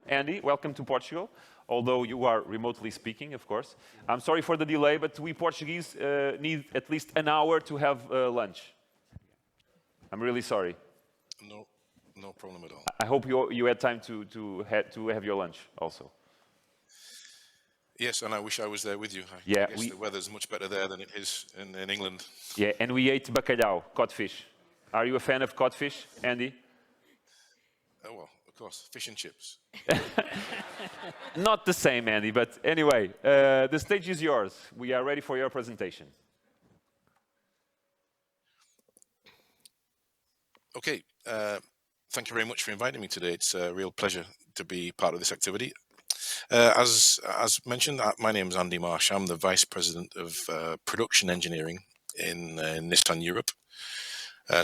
Andy, welcome to Portugal, although you are remotely speaking, of course. I'm sorry for the delay, but we Portuguese need at least an hour to have lunch. I'm really sorry. No problem at all. I hope you had time to have your lunch also. Yes, and I wish I was there with you. Yeah, I guess the weather's much better there than it is in England. Yeah, and we ate bacalhau, codfish. Are you a fan of codfish, Andy? Oh, well, of course, fish and chips. Not the same, Andy, but anyway, the stage is yours. We are ready for your presentation. Okay, thank you very much for inviting me today. It's a real pleasure to be part of this activity. As mentioned, my name is Andy Marsh. I'm the Vice President of Production Engineering in Nissan Europe.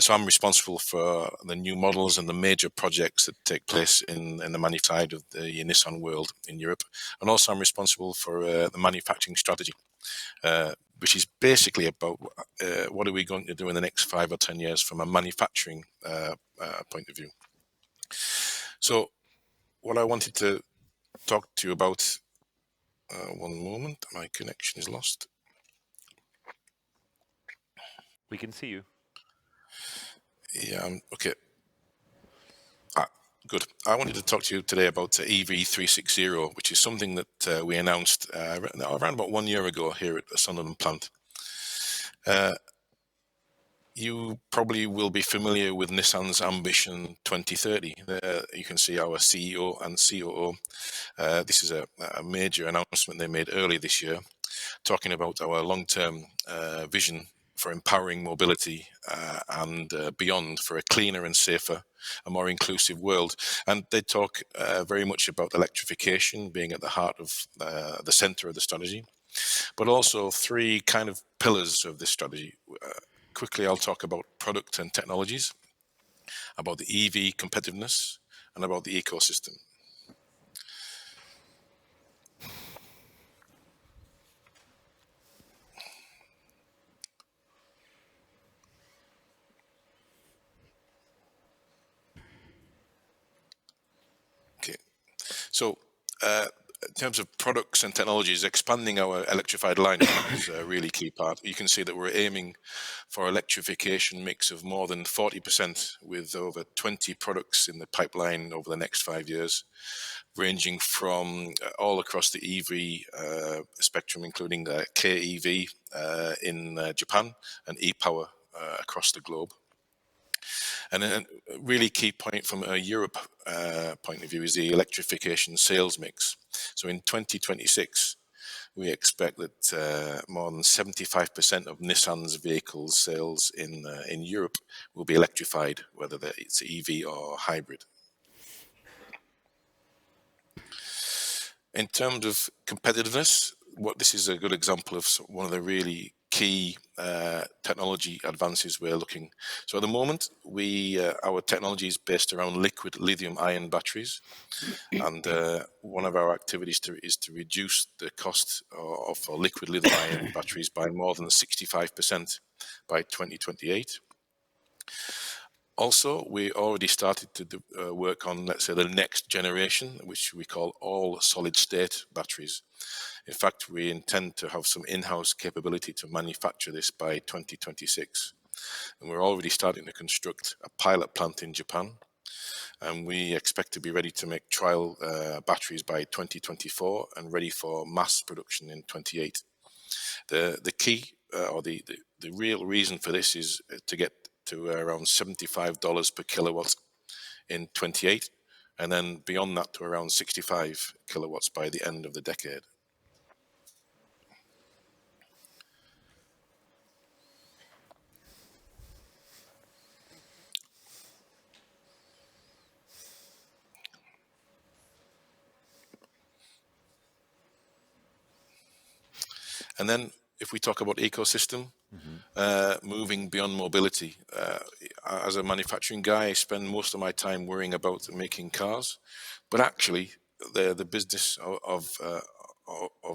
So I'm responsible for the new models and the major projects that take place in the manufacturing side of the Nissan world in Europe. And also I'm responsible for the manufacturing strategy, which is basically about what are we going to do in the next 5 or 10 years from a manufacturing point of view. So what I wanted to talk to you about, one moment, my connection is lost. We can see you. Yeah, okay. Good. I wanted to talk to you today about EV360, which is something that we announced around about 1 year ago here at the Sunderland plant. You probably will be familiar with Nissan's Ambition 2030. You can see our CEO and COO. This is a major announcement they made early this year, talking about our long-term vision for empowering mobility and beyond for a cleaner and safer, a more inclusive world. And they talk very much about electrification being at the heart of the center of the strategy, but also 3 kind of pillars of this strategy. Quickly, I'll talk about product and technologies, about the EV competitiveness, and about the ecosystem. Okay, so in terms of products and technologies, expanding our electrified lineup is a really key part. You can see that we're aiming for electrification mix of more than 40%, with over 20 products in the pipeline over the next 5 years, ranging from all across the EV spectrum, including the KEV in Japan and e-Power across the globe. And a really key point from a Europe point of view is the electrification sales mix. So in 2026, we expect that more than 75% of Nissan's vehicle sales in Europe will be electrified, whether it's EV or hybrid. In terms of competitiveness, this is a good example of one of the really key technology advances we're looking. So at the moment, our technology is based around liquid lithium-ion batteries, and one of our activities is to reduce the cost of liquid lithium-ion batteries by more than 65% by 2028. Also, we already started to work on, let's say, the next generation, which we call all solid-state batteries. In fact, we intend to have some in-house capability to manufacture this by 2026. And we're already starting to construct a pilot plant in Japan. And we expect to be ready to make trial batteries by 2024 and ready for mass production in 28. The key, or the real reason for this is to get to around $75 per kilowatt in 28, and then beyond that to around 65 kilowatts by the end of the decade. And then if we talk about ecosystem, moving beyond mobility, as a manufacturing guy, I spend most of my time worrying about making cars, but actually the business of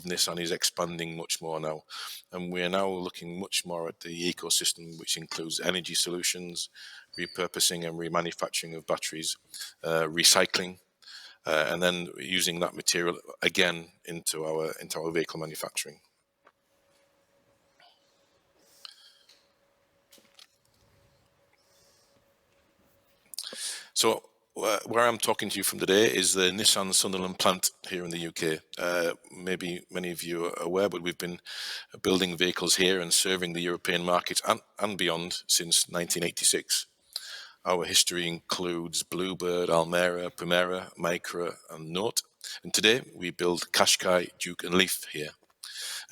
Nissan is expanding much more now, and we are now looking much more at the ecosystem, which includes energy solutions, repurposing and remanufacturing of batteries, recycling, and then using that material again into our vehicle manufacturing. So where I'm talking to you from today is the Nissan Sunderland plant here in the UK. Maybe many of you are aware, but we've been building vehicles here and serving the European markets and beyond since 1986. Our history includes Bluebird, Almera, Primera, Micra and Note. And today we build Qashqai, Duke and Leaf here.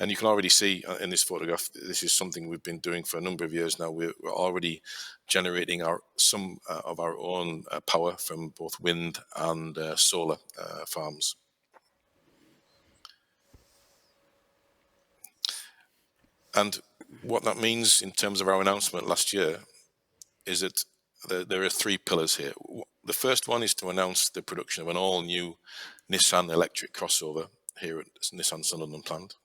And you can already see in this photograph, this is something we've been doing for a number of years now. We're already generating some of our own power from both wind and solar farms. And what that means in terms of our announcement last year is that there are 3 pillars here. The first one is to announce the production of an all-new Nissan electric crossover here at Nissan Sunderland plant.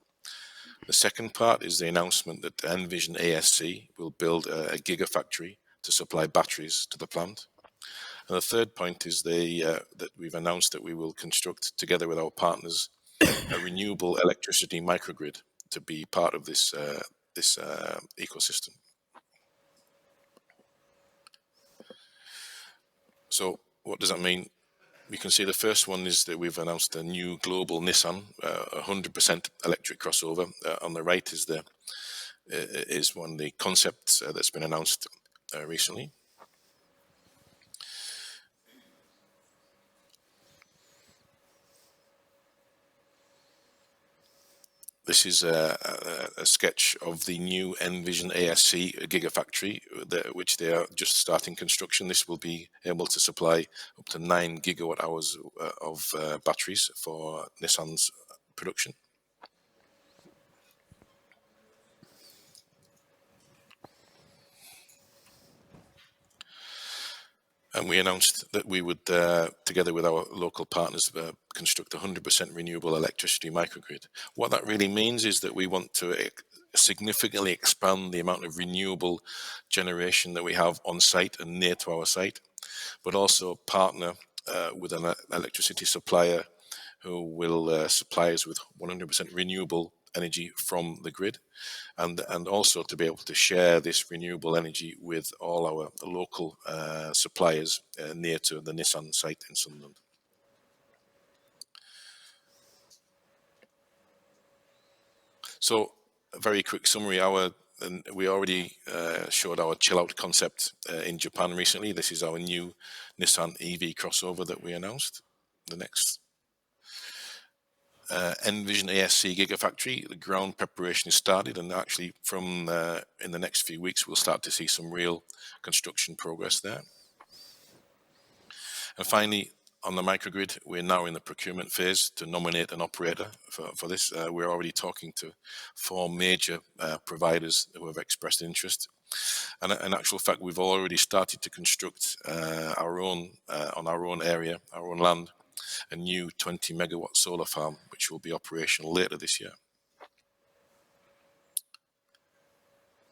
The second part is the announcement that Envision ASC will build a gigafactory to supply batteries to the plant. And the third point is that we've announced that we will construct, together with our partners, a renewable electricity microgrid to be part of this ecosystem. So what does that mean? You can see the first one is that we've announced a new global Nissan 100% electric crossover. On the right is one of the concepts that's been announced recently. This is a sketch of the new Envision ASC gigafactory, which they are just starting construction. This will be able to supply up to 9 gigawatt hours of batteries for Nissan's production. And we announced that we would, together with our local partners, construct a 100% renewable electricity microgrid. What that really means is that we want to significantly expand the amount of renewable generation that we have on site and near to our site, but also partner with an electricity supplier who will supply us with 100% renewable energy from the grid, and also to be able to share this renewable energy with all our local suppliers near to the Nissan site in Sunderland. So a very quick summary. We already showed our chill out concept in Japan recently. This is our new Nissan EV crossover that we announced. The next Envision ASC Gigafactory, the ground preparation is started, and actually from in the next few weeks we'll start to see some real construction progress there. And finally, on the microgrid, we're now in the procurement phase to nominate an operator for this. We're already talking to 4 major providers who have expressed interest. And in actual fact, we've already started to construct our own, on our own area, our own land, a new 20 megawatt solar farm, which will be operational later this year.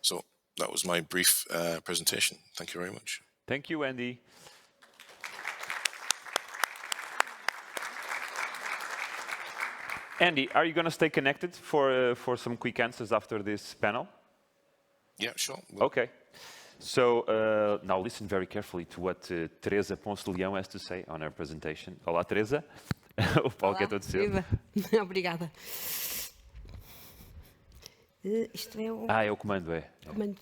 So that was my brief presentation. Thank you very much. Thank you, Andy. Andy, are you going to stay connected for some quick answers after this panel? Yeah, sure. Okay. So now listen very carefully to what Teresa Ponce de Leão has to say on her presentation. Olá, Teresa. O palco é todo seu. Obrigada. Isto é o... É o comando, é. comando.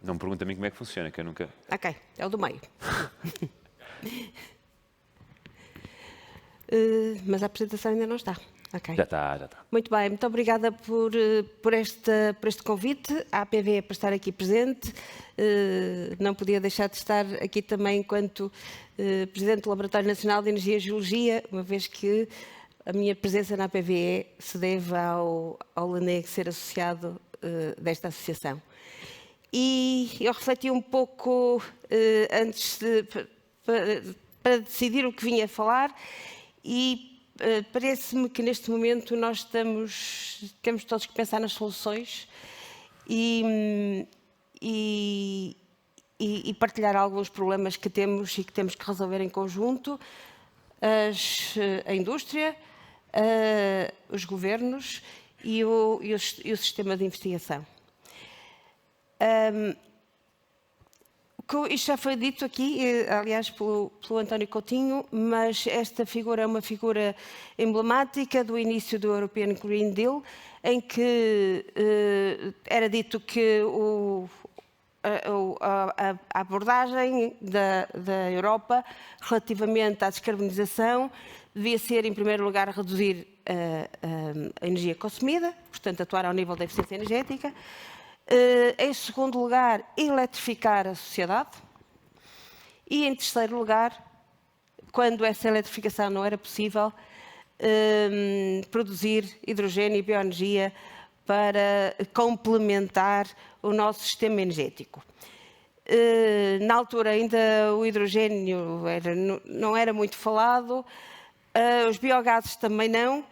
Não me pergunta a mim como é que funciona, que eu nunca... Ok, é o do meio. Mas a apresentação ainda não está. Okay. Já está. Muito bem, muito obrigada por este convite, à APV por estar aqui presente. Não podia deixar de estar aqui também enquanto Presidente do Laboratório Nacional de Energia e Geologia, uma vez que a minha presença na APVE se deve ao LANEG ser associado desta associação. E eu refleti um pouco antes para decidir o que vinha a falar e parece-me que neste momento nós temos todos que pensar nas soluções e e partilhar alguns problemas que temos e que temos que resolver em conjunto, a indústria, os governos e o sistema de investigação. Isto já foi dito aqui, aliás, pelo António Coutinho, mas esta figura é uma figura emblemática do início do European Green Deal, em que era dito que a abordagem da Europa relativamente à descarbonização devia ser, em primeiro lugar, reduzir a energia consumida, portanto, atuar ao nível da eficiência energética. Em segundo lugar, eletrificar a sociedade. E, em terceiro lugar, quando essa eletrificação não era possível, produzir hidrogênio e bioenergia para complementar o nosso sistema energético. Na altura ainda o hidrogênio não era muito falado, os biogases também não,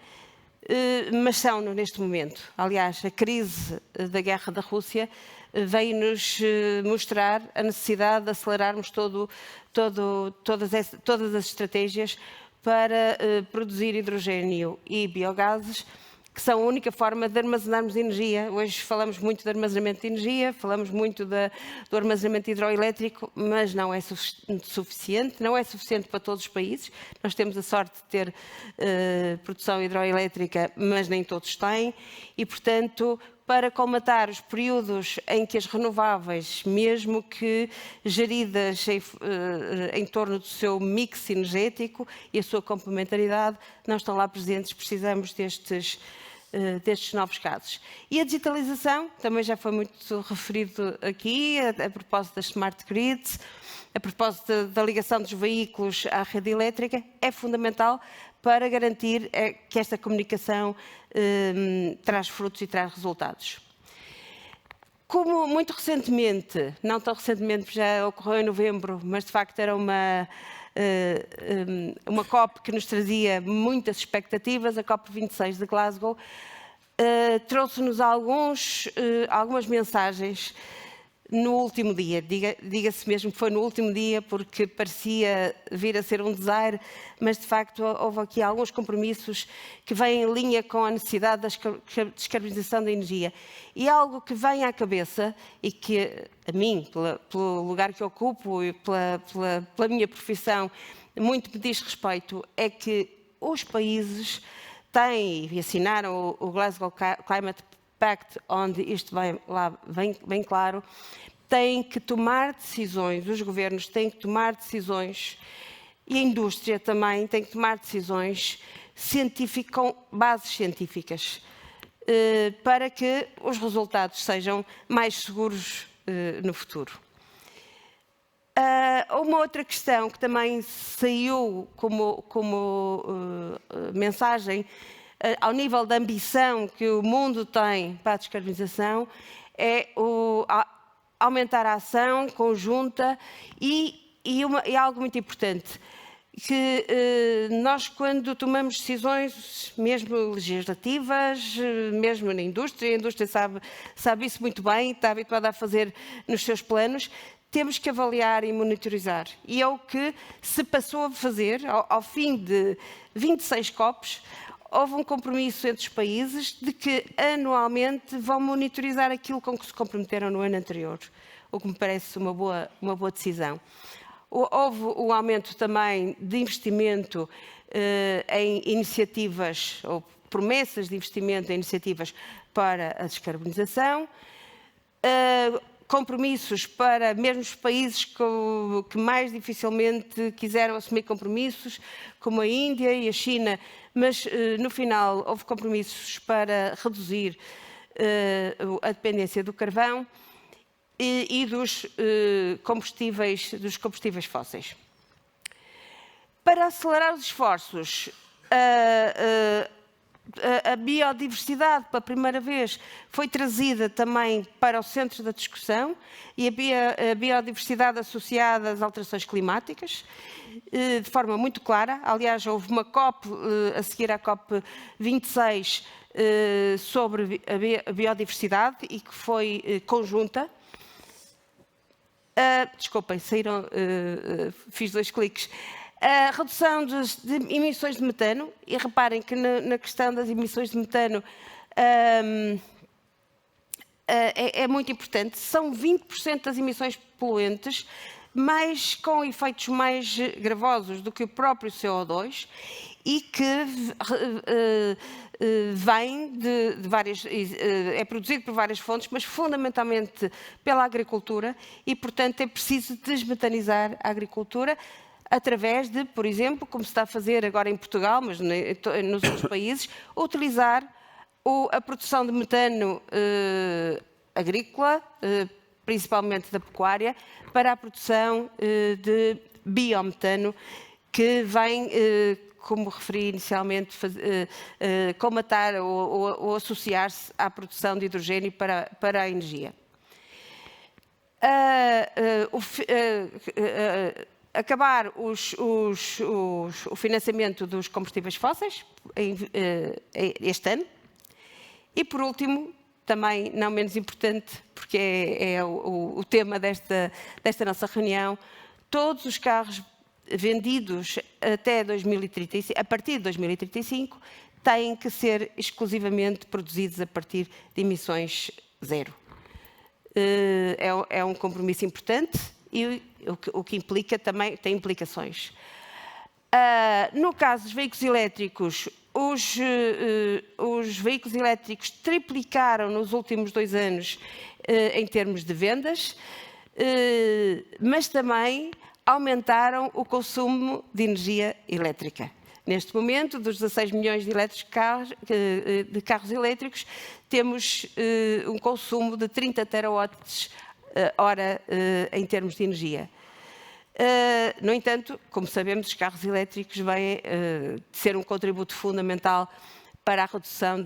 mas são neste momento. Aliás, a crise da guerra da Rússia veio-nos mostrar a necessidade de acelerarmos todas as estratégias para produzir hidrogênio e biogases, que são a única forma de armazenarmos energia. Hoje falamos muito de armazenamento de energia, falamos muito do armazenamento hidroelétrico, mas não é suficiente, não é suficiente para todos os países. Nós temos a sorte de ter produção hidroelétrica, mas nem todos têm, e, portanto, para colmatar os períodos em que as renováveis, mesmo que geridas em torno do seu mix energético e a sua complementaridade, não estão lá presentes, precisamos destes novos casos. E a digitalização, também já foi muito referido aqui, a propósito das smart grids, a propósito da ligação dos veículos à rede elétrica, é fundamental para garantir que esta comunicação traz frutos e traz resultados. Como muito recentemente, não tão recentemente, já ocorreu em novembro, mas de facto era uma COP que nos trazia muitas expectativas, a COP26 de Glasgow, trouxe-nos algumas mensagens no último dia. Diga-se mesmo que foi no último dia, porque parecia vir a ser um desaire, mas de facto houve aqui alguns compromissos que vêm em linha com a necessidade da descarbonização da energia. E algo que vem à cabeça, e que a mim, pelo lugar que ocupo e pela minha profissão, muito me diz respeito, é que os países têm e assinaram o Glasgow Climate Pact, onde isto vem bem claro, têm que tomar decisões, os governos têm que tomar decisões, e a indústria também tem que tomar decisões com bases científicas, para que os resultados sejam mais seguros no futuro. Uma outra questão que também saiu como mensagem ao nível da ambição que o mundo tem para a descarbonização é aumentar a ação conjunta e algo muito importante, que nós, quando tomamos decisões, mesmo legislativas, mesmo na indústria, a indústria sabe isso muito bem, está habituada a fazer nos seus planos, temos que avaliar e monitorizar. E é o que se passou a fazer ao fim de 26 COPs. Houve um compromisso entre os países de que anualmente vão monitorizar aquilo com que se comprometeram no ano anterior, o que me parece uma boa decisão. Houve o aumento também de investimento em iniciativas, ou promessas de investimento em iniciativas para a descarbonização, compromissos para mesmo os países que mais dificilmente quiseram assumir compromissos, como a Índia e a China, mas no final houve compromissos para reduzir a dependência do carvão e dos combustíveis fósseis. Para acelerar os esforços, a biodiversidade, pela primeira vez, foi trazida também para o centro da discussão, e a biodiversidade associada às alterações climáticas, de forma muito clara. Aliás, houve uma COP a seguir à COP 26 sobre a biodiversidade e que foi conjunta. Desculpem, saíram, fiz 2 cliques. A redução de emissões de metano, e reparem que na questão das emissões de metano é muito importante, são 20% das emissões poluentes, mas com efeitos mais gravosos do que o próprio CO2 e que vem de várias, é produzido por várias fontes, mas fundamentalmente pela agricultura e, portanto, é preciso desmetanizar a agricultura através de, por exemplo, como se está a fazer agora em Portugal, mas nos outros países, utilizar a produção de metano agrícola, principalmente da pecuária, para a produção de biometano, que vem, como referi inicialmente, comatar ou associar-se à produção de hidrogênio para a energia. Acabar o financiamento dos combustíveis fósseis este ano. E, por último, também não menos importante, porque é o tema desta nossa reunião, todos os carros vendidos até 2035, a partir de 2035, têm que ser exclusivamente produzidos a partir de emissões zero. É um compromisso importante e o que implica também tem implicações. No caso dos veículos elétricos, os veículos elétricos triplicaram nos últimos 2 anos em termos de vendas, mas também aumentaram o consumo de energia elétrica. Neste momento, dos 16 milhões de carros elétricos, temos um consumo de 30 terawatts-hora em termos de energia. No entanto, como sabemos, os carros elétricos vêm ser um contributo fundamental para a redução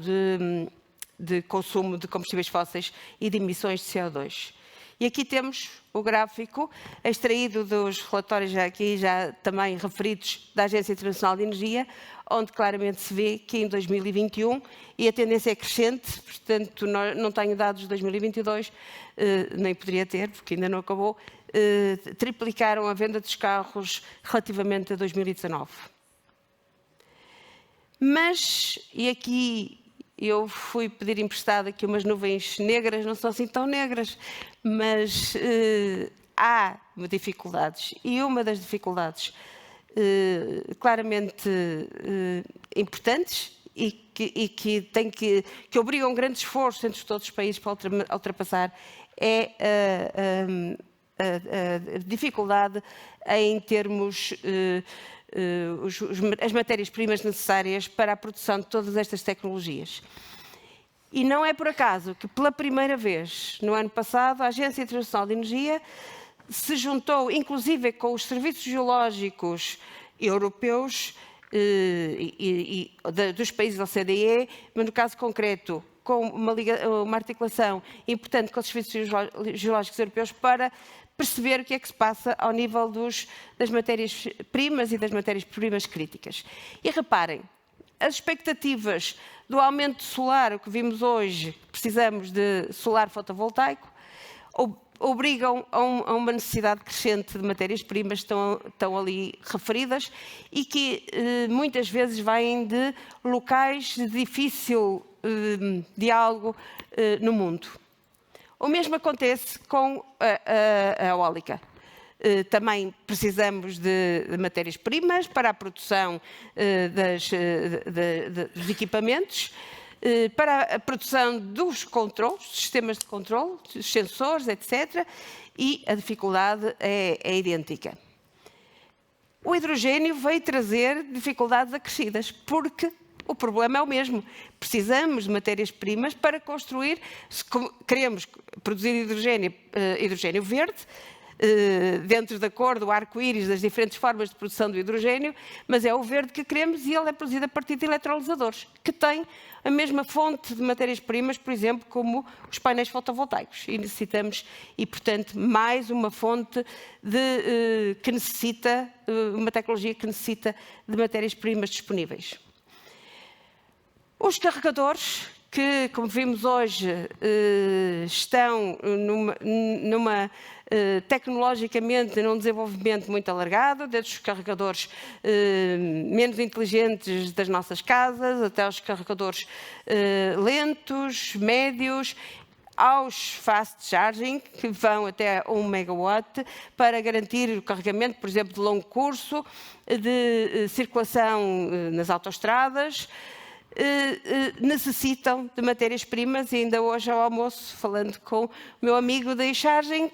de consumo de combustíveis fósseis e de emissões de CO2. E aqui temos o gráfico extraído dos relatórios já também referidos da Agência Internacional de Energia, onde claramente se vê que em 2021, e a tendência é crescente, portanto não tenho dados de 2022, nem poderia ter, porque ainda não acabou, triplicaram a venda dos carros relativamente a 2019. Mas, e aqui eu fui pedir emprestado aqui umas nuvens negras, não são assim tão negras, mas há dificuldades. E uma das dificuldades claramente importantes e que obrigam um grande esforço entre todos os países para ultrapassar é a dificuldade em termos as matérias-primas necessárias para a produção de todas estas tecnologias. E não é por acaso que, pela primeira vez, no ano passado, a Agência Internacional de Energia se juntou, inclusive com os serviços geológicos europeus e dos países da OCDE, mas no caso concreto, com uma articulação importante com os serviços geológicos europeus para perceber o que é que se passa ao nível das matérias-primas e das matérias-primas críticas. E reparem, as expectativas do aumento solar, o que vimos hoje, precisamos de solar fotovoltaico, obrigam a uma necessidade crescente de matérias-primas que estão ali referidas e que muitas vezes vêm de locais de difícil diálogo no mundo. O mesmo acontece com a eólica. Também precisamos de matérias-primas para a produção dos equipamentos, para a produção dos controles, sistemas de controle, sensores, etc. E a dificuldade é idêntica. O hidrogênio veio trazer dificuldades acrescidas, porque o problema é o mesmo. Precisamos de matérias-primas para construir, se queremos produzir hidrogênio verde, dentro da cor do arco-íris das diferentes formas de produção do hidrogênio, mas é o verde que queremos e ele é produzido a partir de eletrolisadores, que têm a mesma fonte de matérias-primas, por exemplo, como os painéis fotovoltaicos. E necessitamos, e portanto, mais uma fonte que necessita, uma tecnologia que necessita de matérias-primas disponíveis. Os carregadores, que, como vimos hoje, estão numa tecnologicamente num desenvolvimento muito alargado, desde os carregadores menos inteligentes das nossas casas, até os carregadores lentos, médios, aos fast charging, que vão até 1 megawatt, para garantir o carregamento, por exemplo, de longo curso, de circulação nas autoestradas. Necessitam de matérias-primas, e ainda hoje ao almoço, falando com o meu amigo da e-charging,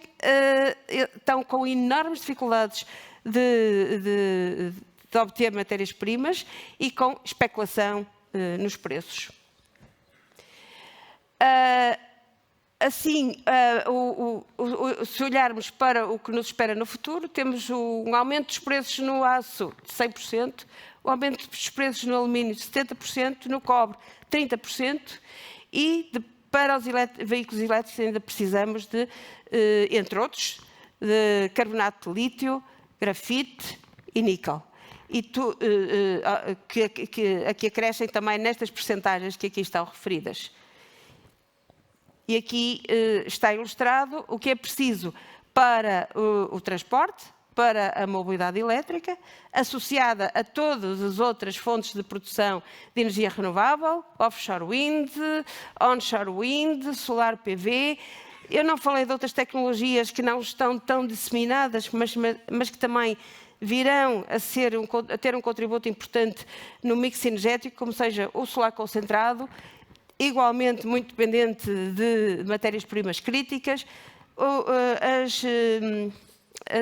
estão com enormes dificuldades de obter matérias-primas e com especulação nos preços. Assim, se olharmos para o que nos espera no futuro, temos um aumento dos preços no aço de 100%, o aumento dos preços no alumínio de 70%, no cobre 30%, e para os veículos elétricos ainda precisamos de, entre outros, de carbonato de lítio, grafite e níquel. E que acrescem também nestas percentagens que aqui estão referidas. E aqui está ilustrado o que é preciso para o transporte, para a mobilidade elétrica, associada a todas as outras fontes de produção de energia renovável, offshore wind, onshore wind, solar PV. Eu não falei de outras tecnologias que não estão tão disseminadas, mas que também virão a ter um contributo importante no mix energético, como seja o solar concentrado, igualmente muito dependente de matérias-primas críticas,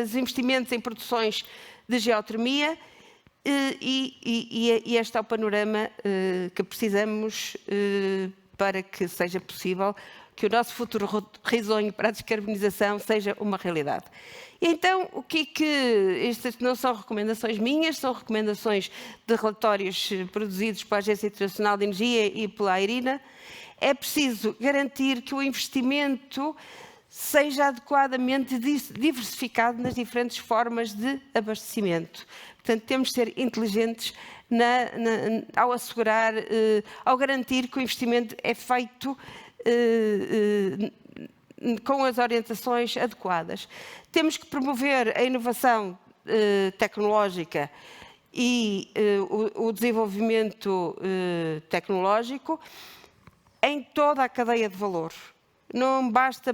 os investimentos em produções de geotermia, e este é o panorama que precisamos para que seja possível que o nosso futuro risonho para a descarbonização seja uma realidade. Então, o que é que... Estas não são recomendações minhas, são recomendações de relatórios produzidos pela Agência Internacional de Energia e pela IRENA. É preciso garantir que o investimento seja adequadamente diversificado nas diferentes formas de abastecimento. Portanto, temos de ser inteligentes ao assegurar, ao garantir que o investimento é feito com as orientações adequadas. Temos que promover a inovação tecnológica e o desenvolvimento tecnológico em toda a cadeia de valor. Não basta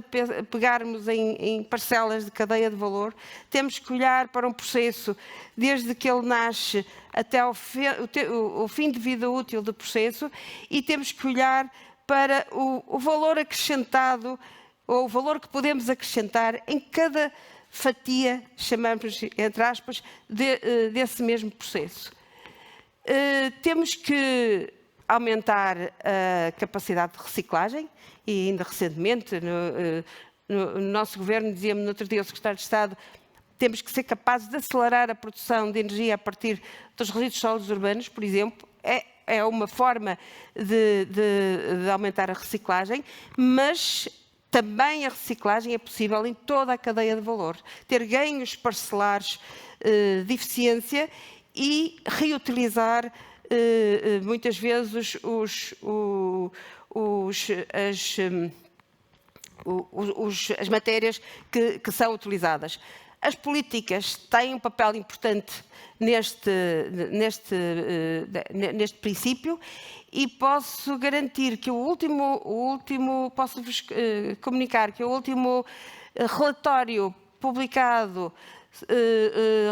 pegarmos em parcelas de cadeia de valor, temos que olhar para um processo desde que ele nasce até o fim de vida útil do processo, e temos que olhar para o valor acrescentado, ou o valor que podemos acrescentar em cada fatia, chamamos, entre aspas, desse mesmo processo. Temos que aumentar a capacidade de reciclagem, e ainda recentemente no nosso governo, dizia-me no outro dia o secretário de Estado, temos que ser capazes de acelerar a produção de energia a partir dos resíduos sólidos urbanos, por exemplo. É uma forma de aumentar a reciclagem, mas também a reciclagem é possível em toda a cadeia de valor. Ter ganhos parcelares de eficiência e reutilizar muitas vezes as matérias que são utilizadas. As políticas têm um papel importante neste princípio, e posso garantir que posso-vos comunicar que o último relatório publicado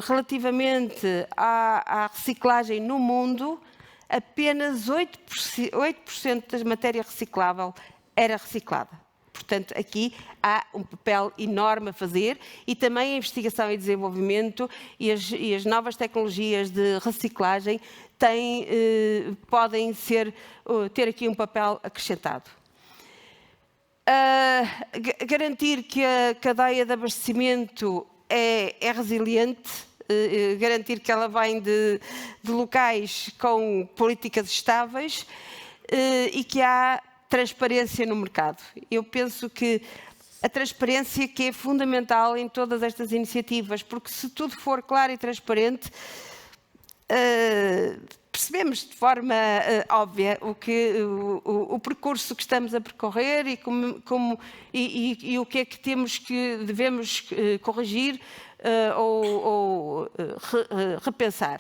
relativamente à reciclagem no mundo, apenas 8% da matéria reciclável era reciclada. Portanto, aqui há um papel enorme a fazer, e também a investigação e desenvolvimento e as novas tecnologias de reciclagem podem ter aqui um papel acrescentado. Garantir que a cadeia de abastecimento é resiliente, garantir que ela vem de locais com políticas estáveis e que há transparência no mercado. Eu penso que a transparência que é fundamental em todas estas iniciativas, porque se tudo for claro e transparente, percebemos de forma óbvia o percurso que estamos a percorrer e o que é que devemos corrigir ou repensar.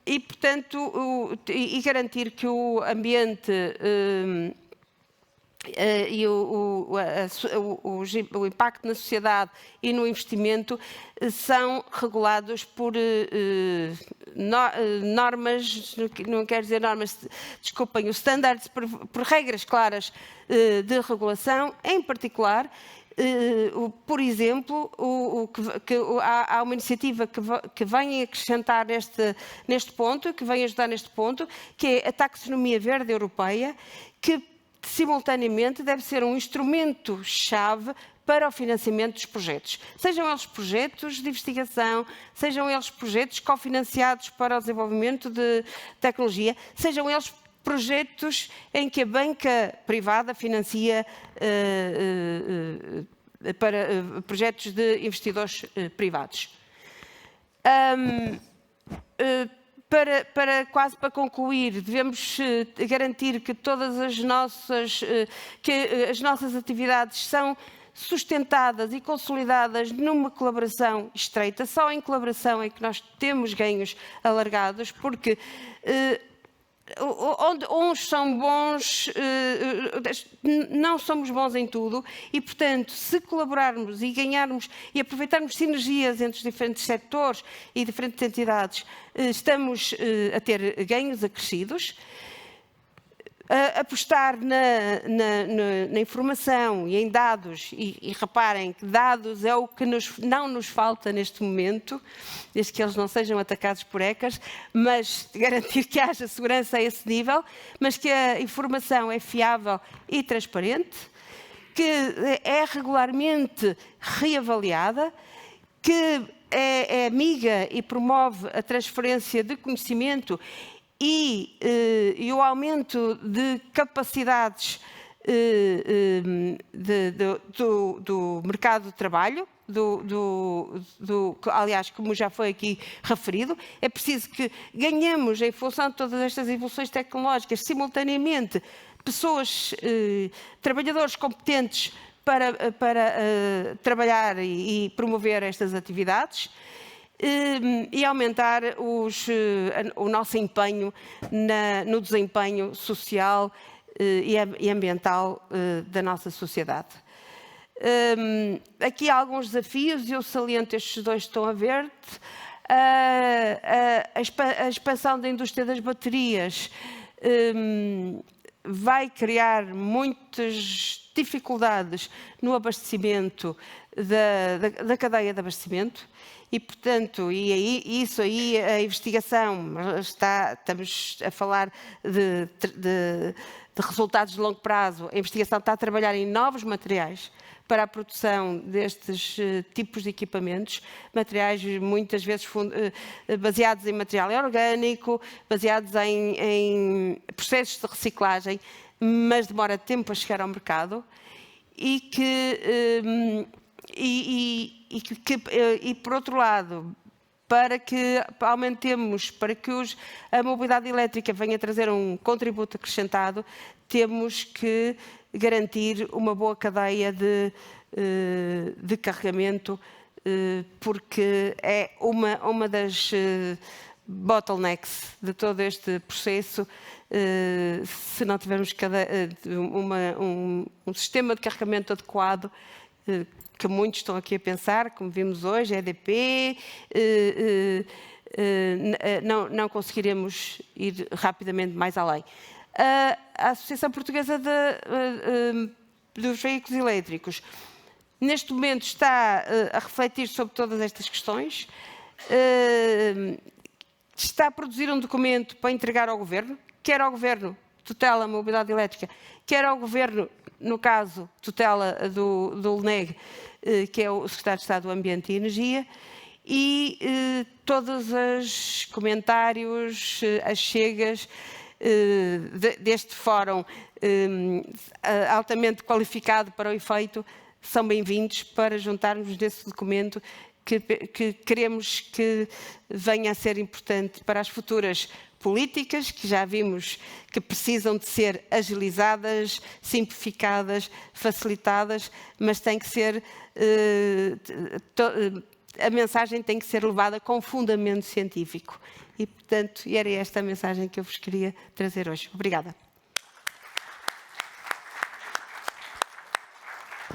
E, portanto, garantir que o ambiente e o impacto na sociedade e no investimento são regulados por normas, não quero dizer normas, desculpem, os standards, por regras claras de regulação, em particular. Por exemplo, há uma iniciativa que vem acrescentar neste ponto, que vem ajudar neste ponto, que é a taxonomia verde europeia, que simultaneamente deve ser um instrumento-chave para o financiamento dos projetos. Sejam eles projetos de investigação, sejam eles projetos cofinanciados para o desenvolvimento de tecnologia, sejam eles projetos em que a banca privada financia para projetos de investidores privados. Para concluir, devemos garantir que todas as nossas atividades são sustentadas e consolidadas numa colaboração estreita. Só em colaboração é que nós temos ganhos alargados, porque onde uns são bons, não somos bons em tudo e, portanto, se colaborarmos e ganharmos e aproveitarmos sinergias entre os diferentes setores e diferentes entidades, estamos a ter ganhos acrescidos. Apostar na informação e em dados, e reparem que dados é o que não nos falta neste momento, desde que eles não sejam atacados por hackers, mas garantir que haja segurança a esse nível, mas que a informação é fiável e transparente, que é regularmente reavaliada, que é amiga e promove a transferência de conhecimento e o aumento de capacidades do mercado de trabalho, aliás, como já foi aqui referido, é preciso que ganhemos, em função de todas estas evoluções tecnológicas, simultaneamente, pessoas, trabalhadores competentes para trabalhar e promover estas atividades, e aumentar o nosso empenho no desempenho social e ambiental da nossa sociedade. Aqui há alguns desafios, e eu saliento estes dois que estão a ver. A expansão da indústria das baterias vai criar muitas dificuldades no abastecimento da cadeia de abastecimento. E, portanto, isso aí, a investigação, estamos a falar de resultados de longo prazo. A investigação está a trabalhar em novos materiais para a produção destes tipos de equipamentos, materiais muitas vezes baseados em material orgânico, baseados em processos de reciclagem, mas demora tempo a chegar ao mercado e por outro lado, para que aumentemos, para que a mobilidade elétrica venha trazer um contributo acrescentado, temos que garantir uma boa cadeia de carregamento, porque é uma das bottlenecks de todo este processo. Se não tivermos um sistema de carregamento adequado, que muitos estão aqui a pensar, como vimos hoje, EDP, não conseguiremos ir rapidamente mais além. A Associação Portuguesa dos Veículos Elétricos, neste momento, está a refletir sobre todas estas questões, está a produzir um documento para entregar ao Governo, quer ao Governo tutela a mobilidade elétrica, quer ao Governo, no caso, tutela do LNEG, que é o Secretário de Estado do Ambiente e Energia, e todos os comentários, as chegas deste fórum altamente qualificado para o efeito, são bem-vindos para juntarmos nesse documento que queremos que venha a ser importante para as futuras políticas, que já vimos que precisam de ser agilizadas, simplificadas, facilitadas, mas tem que ser, a mensagem tem que ser levada com fundamento científico. E, portanto, era esta a mensagem que eu vos queria trazer hoje. Obrigada.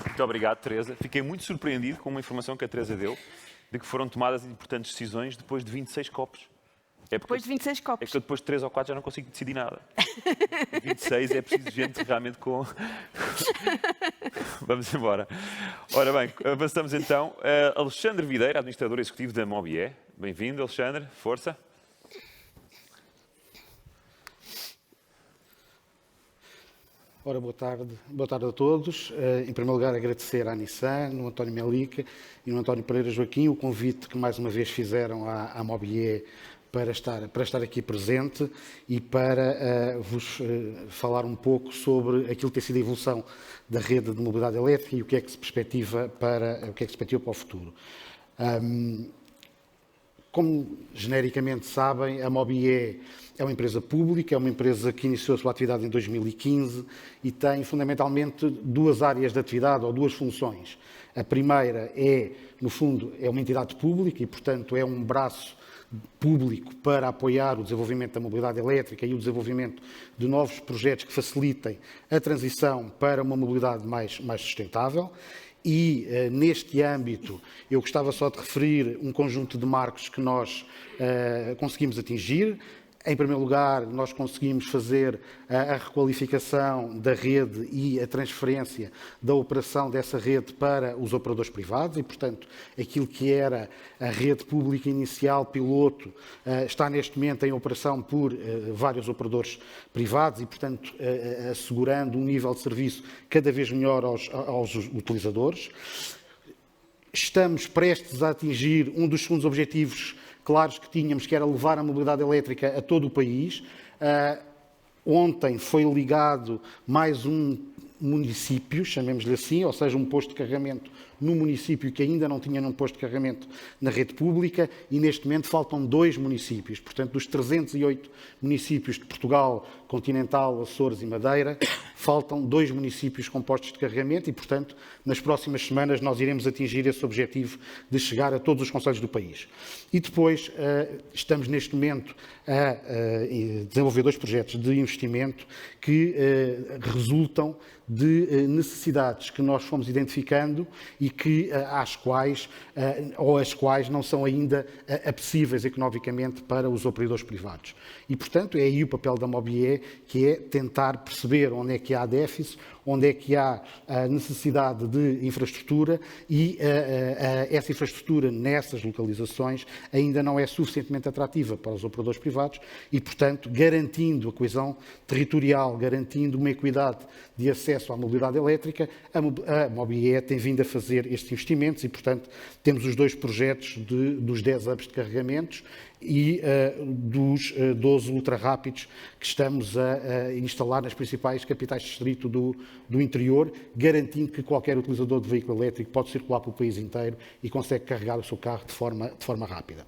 Muito obrigado, Teresa. Fiquei muito surpreendido com uma informação que a Teresa deu, de que foram tomadas importantes decisões depois de 26 copos. Depois de 26 É copos. que eu depois de 3 ou 4 já não consigo decidir nada. 26 é preciso gente realmente com... Vamos embora. Ora bem, avançamos então. Alexandre Videira, administrador executivo da Mobié. Bem-vindo, Alexandre. Força. Ora, boa tarde a todos. Em primeiro lugar, agradecer à Nissan, ao António Melica e ao António Pereira Joaquim o convite que mais uma vez fizeram à Mobié para estar aqui presente e para vos falar um pouco sobre aquilo que tem sido a evolução da rede de mobilidade elétrica e o que é que se perspectiva para o futuro. Como genericamente sabem, a Mobié é uma empresa pública, é uma empresa que iniciou a sua atividade em 2015 e tem fundamentalmente duas áreas de atividade ou duas funções. A primeira é, no fundo, é uma entidade pública e, portanto, é um braço público para apoiar o desenvolvimento da mobilidade elétrica e o desenvolvimento de novos projetos que facilitem a transição para uma mobilidade mais sustentável. E, neste âmbito, eu gostava só de referir um conjunto de marcos que nós conseguimos atingir. Em primeiro lugar, nós conseguimos fazer a requalificação da rede e a transferência da operação dessa rede para os operadores privados e, portanto, aquilo que era a rede pública inicial, piloto, está neste momento em operação por vários operadores privados e, portanto, assegurando um nível de serviço cada vez melhor aos utilizadores. Estamos prestes a atingir um dos segundos objetivos claros que tínhamos, que era levar a mobilidade elétrica a todo o país. Ontem foi ligado mais um município, chamemos-lhe assim, ou seja, um posto de carregamento no município que ainda não tinha um posto de carregamento na rede pública e neste momento faltam 2 municípios. Portanto, dos 308 municípios de Portugal, continental, Açores e Madeira, faltam 2 municípios com postos de carregamento e, portanto, nas próximas semanas nós iremos atingir esse objetivo de chegar a todos os concelhos do país. E depois estamos neste momento a desenvolver 2 projetos de investimento que resultam de necessidades que nós fomos identificando e que as quais não são ainda apetecíveis economicamente para os operadores privados. E, portanto, é aí o papel da Mobié, que é tentar perceber onde é que há déficit, onde é que há a necessidade de infraestrutura e essa infraestrutura nessas localizações ainda não é suficientemente atrativa para os operadores privados e, portanto, garantindo a coesão territorial, garantindo uma equidade de acesso à mobilidade elétrica, a Mobié tem vindo a fazer estes investimentos e, portanto, temos os 2 projetos dos 10 hubs de carregamentos e dos 12 ultra-rápidos que estamos a instalar nas principais capitais de distrito do interior, garantindo que qualquer utilizador de veículo elétrico pode circular pelo país inteiro e consegue carregar o seu carro de forma rápida.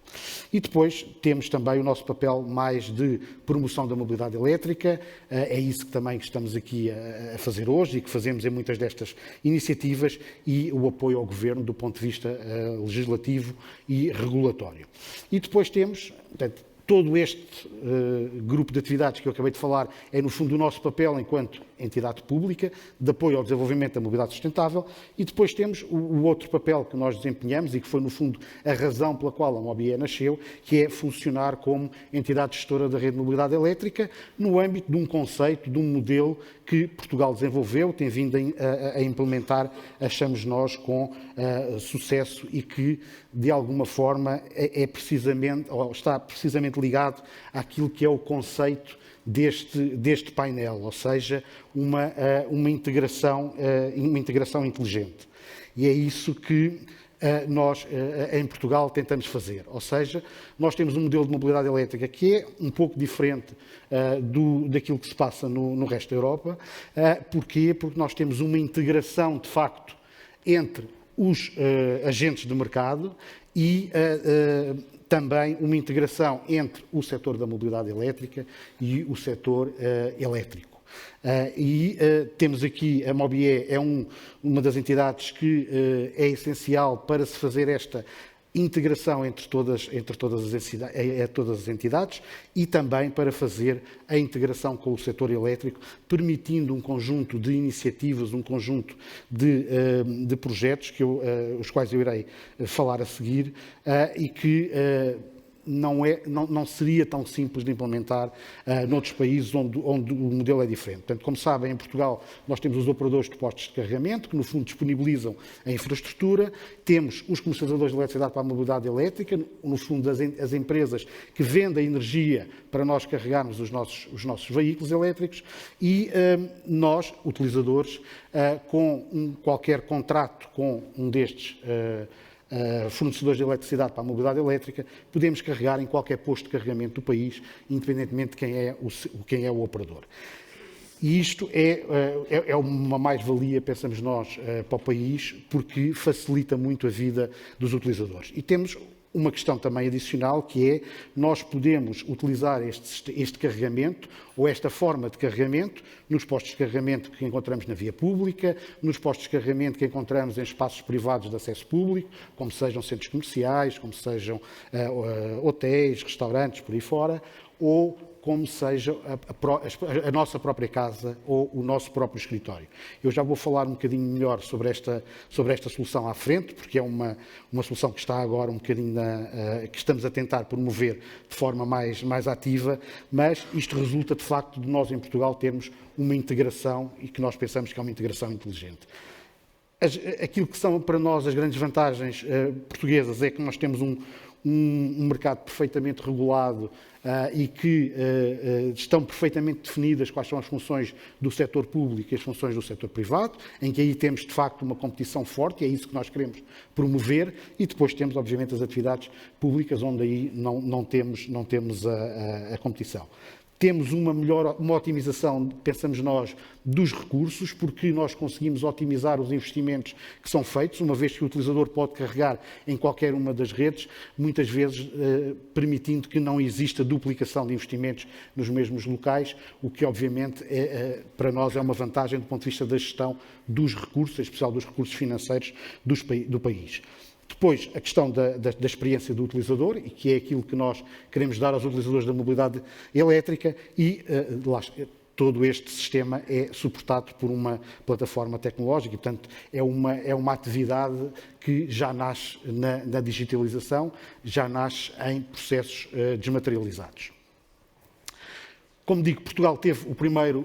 E depois temos também o nosso papel mais de promoção da mobilidade elétrica, é isso que também estamos aqui a fazer hoje e que fazemos em muitas destas iniciativas e o apoio ao Governo do ponto de vista legislativo e regulatório. E depois temos, portanto, todo este grupo de atividades que eu acabei de falar é, no fundo, o nosso papel enquanto entidade pública de apoio ao desenvolvimento da mobilidade sustentável e depois temos o outro papel que nós desempenhamos e que foi, no fundo, a razão pela qual a Mobié nasceu, que é funcionar como entidade gestora da rede de mobilidade elétrica no âmbito de um conceito, de um modelo que Portugal desenvolveu, tem vindo a implementar, achamos nós, com sucesso e que, de alguma forma, é precisamente, ou está precisamente ligado àquilo que é o conceito deste painel, ou seja, uma integração inteligente. E é isso que nós, em Portugal, tentamos fazer. Ou seja, nós temos um modelo de mobilidade elétrica que é um pouco diferente daquilo que se passa no resto da Europa. Porquê? Porque nós temos uma integração, de facto, entre os agentes de mercado e também uma integração entre o setor da mobilidade elétrica e o setor elétrico. Temos aqui, a MOBIE é uma das entidades que é essencial para se fazer esta integração entre todas as entidades e também para fazer a integração com o setor elétrico, permitindo um conjunto de iniciativas, um conjunto de projetos, os quais eu irei falar a seguir, e que não seria tão simples de implementar noutros países onde o modelo é diferente. Portanto, como sabem, em Portugal nós temos os operadores de postos de carregamento, que no fundo disponibilizam a infraestrutura, temos os comercializadores de eletricidade para a mobilidade elétrica, no fundo as empresas que vendem energia para nós carregarmos os nossos veículos elétricos e nós, utilizadores, com qualquer contrato com um destes fornecedores de eletricidade para a mobilidade elétrica, podemos carregar em qualquer posto de carregamento do país, independentemente de quem é o operador. E isto é uma mais-valia, pensamos nós, para o país, porque facilita muito a vida dos utilizadores. E temos uma questão também adicional, que é nós podemos utilizar este carregamento ou esta forma de carregamento nos postos de carregamento que encontramos na via pública, nos postos de carregamento que encontramos em espaços privados de acesso público, como sejam centros comerciais, como sejam hotéis, restaurantes, por aí fora, ou como seja a nossa própria casa ou o nosso próprio escritório. Eu já vou falar um bocadinho melhor sobre esta solução à frente, porque é uma solução que está agora um bocadinho que estamos a tentar promover de forma mais ativa, mas isto resulta de facto de nós em Portugal termos uma integração e que nós pensamos que é uma integração inteligente. Aquilo que são para nós as grandes vantagens portuguesas é que nós temos um mercado perfeitamente regulado e que estão perfeitamente definidas quais são as funções do setor público e as funções do setor privado, em que aí temos de facto uma competição forte, e é isso que nós queremos promover, e depois temos obviamente as atividades públicas onde aí não temos a competição. Temos uma otimização, pensamos nós, dos recursos, porque nós conseguimos otimizar os investimentos que são feitos, uma vez que o utilizador pode carregar em qualquer uma das redes, muitas vezes permitindo que não exista duplicação de investimentos nos mesmos locais, o que obviamente para nós é uma vantagem do ponto de vista da gestão dos recursos, em especial dos recursos financeiros do país. Depois, a questão da experiência do utilizador, e que é aquilo que nós queremos dar aos utilizadores da mobilidade elétrica, e todo este sistema é suportado por uma plataforma tecnológica, e, portanto, é uma atividade que já nasce na digitalização, já nasce em processos desmaterializados. Como digo, Portugal teve o primeiro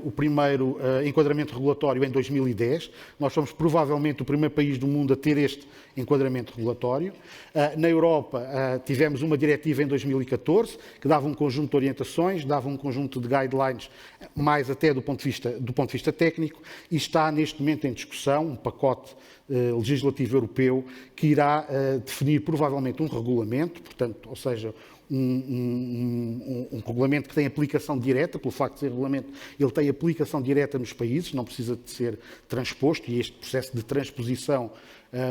enquadramento regulatório em 2010. Nós somos provavelmente o primeiro país do mundo a ter este enquadramento regulatório. Na Europa tivemos uma diretiva em 2014 que dava um conjunto de orientações, dava um conjunto de guidelines, mais até do ponto de vista técnico, e está neste momento em discussão um pacote legislativo europeu que irá definir provavelmente um regulamento, portanto, ou seja, um regulamento que tem aplicação direta, pelo facto de ser regulamento, ele tem aplicação direta nos países, não precisa de ser transposto, e este processo de transposição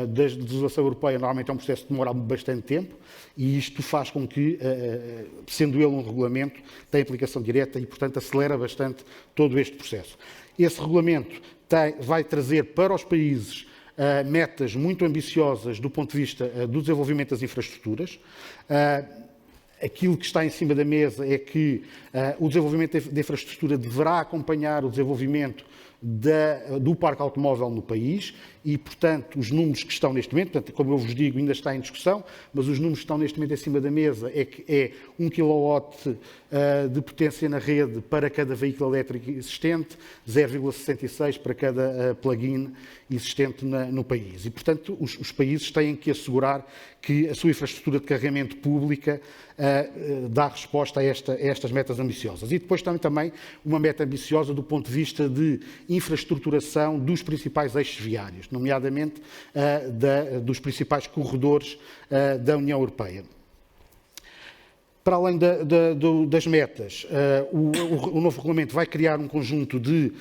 da legislação europeia normalmente é um processo que demora bastante tempo, e isto faz com que, sendo ele um regulamento, tem aplicação direta e, portanto, acelera bastante todo este processo. Esse regulamento vai trazer para os países metas muito ambiciosas do ponto de vista do desenvolvimento das infraestruturas. Aquilo que está em cima da mesa é que o desenvolvimento da infraestrutura deverá acompanhar o desenvolvimento do parque automóvel no país e, portanto, os números que estão neste momento, portanto, como eu vos digo, ainda está em discussão, mas os números que estão neste momento em cima da mesa é que é 1 kW de potência na rede para cada veículo elétrico existente, 0,66 para cada plug-in existente no país. E, portanto, os países têm que assegurar que a sua infraestrutura de carregamento pública dá resposta a estas metas ambiciosas. E depois também uma meta ambiciosa do ponto de vista de infraestruturação dos principais eixos viários, nomeadamente dos principais corredores da União Europeia. Para além das metas, o novo regulamento vai criar um conjunto de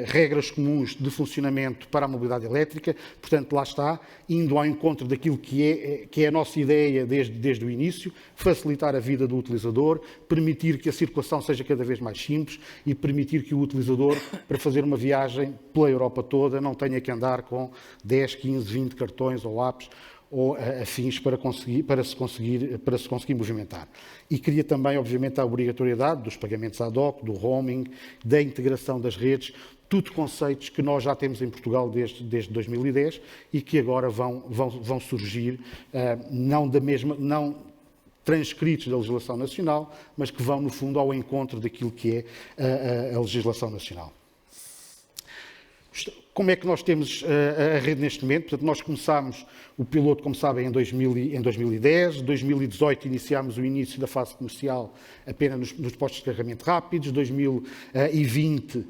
regras comuns de funcionamento para a mobilidade elétrica, portanto, lá está, indo ao encontro daquilo que é a nossa ideia desde o início, facilitar a vida do utilizador, permitir que a circulação seja cada vez mais simples e permitir que o utilizador, para fazer uma viagem pela Europa toda, não tenha que andar com 10, 15, 20 cartões ou apps ou afins para se conseguir movimentar. E cria também, obviamente, a obrigatoriedade dos pagamentos ad hoc, do roaming, da integração das redes, tudo conceitos que nós já temos em Portugal desde 2010 e que agora vão surgir, não transcritos da legislação nacional, mas que vão, no fundo, ao encontro daquilo que é a legislação nacional. Como é que nós temos a rede neste momento? Portanto, nós começámos o piloto, como sabem, em 2010. Em 2018 iniciámos o início da fase comercial apenas nos postos de carregamento rápidos. Em 2020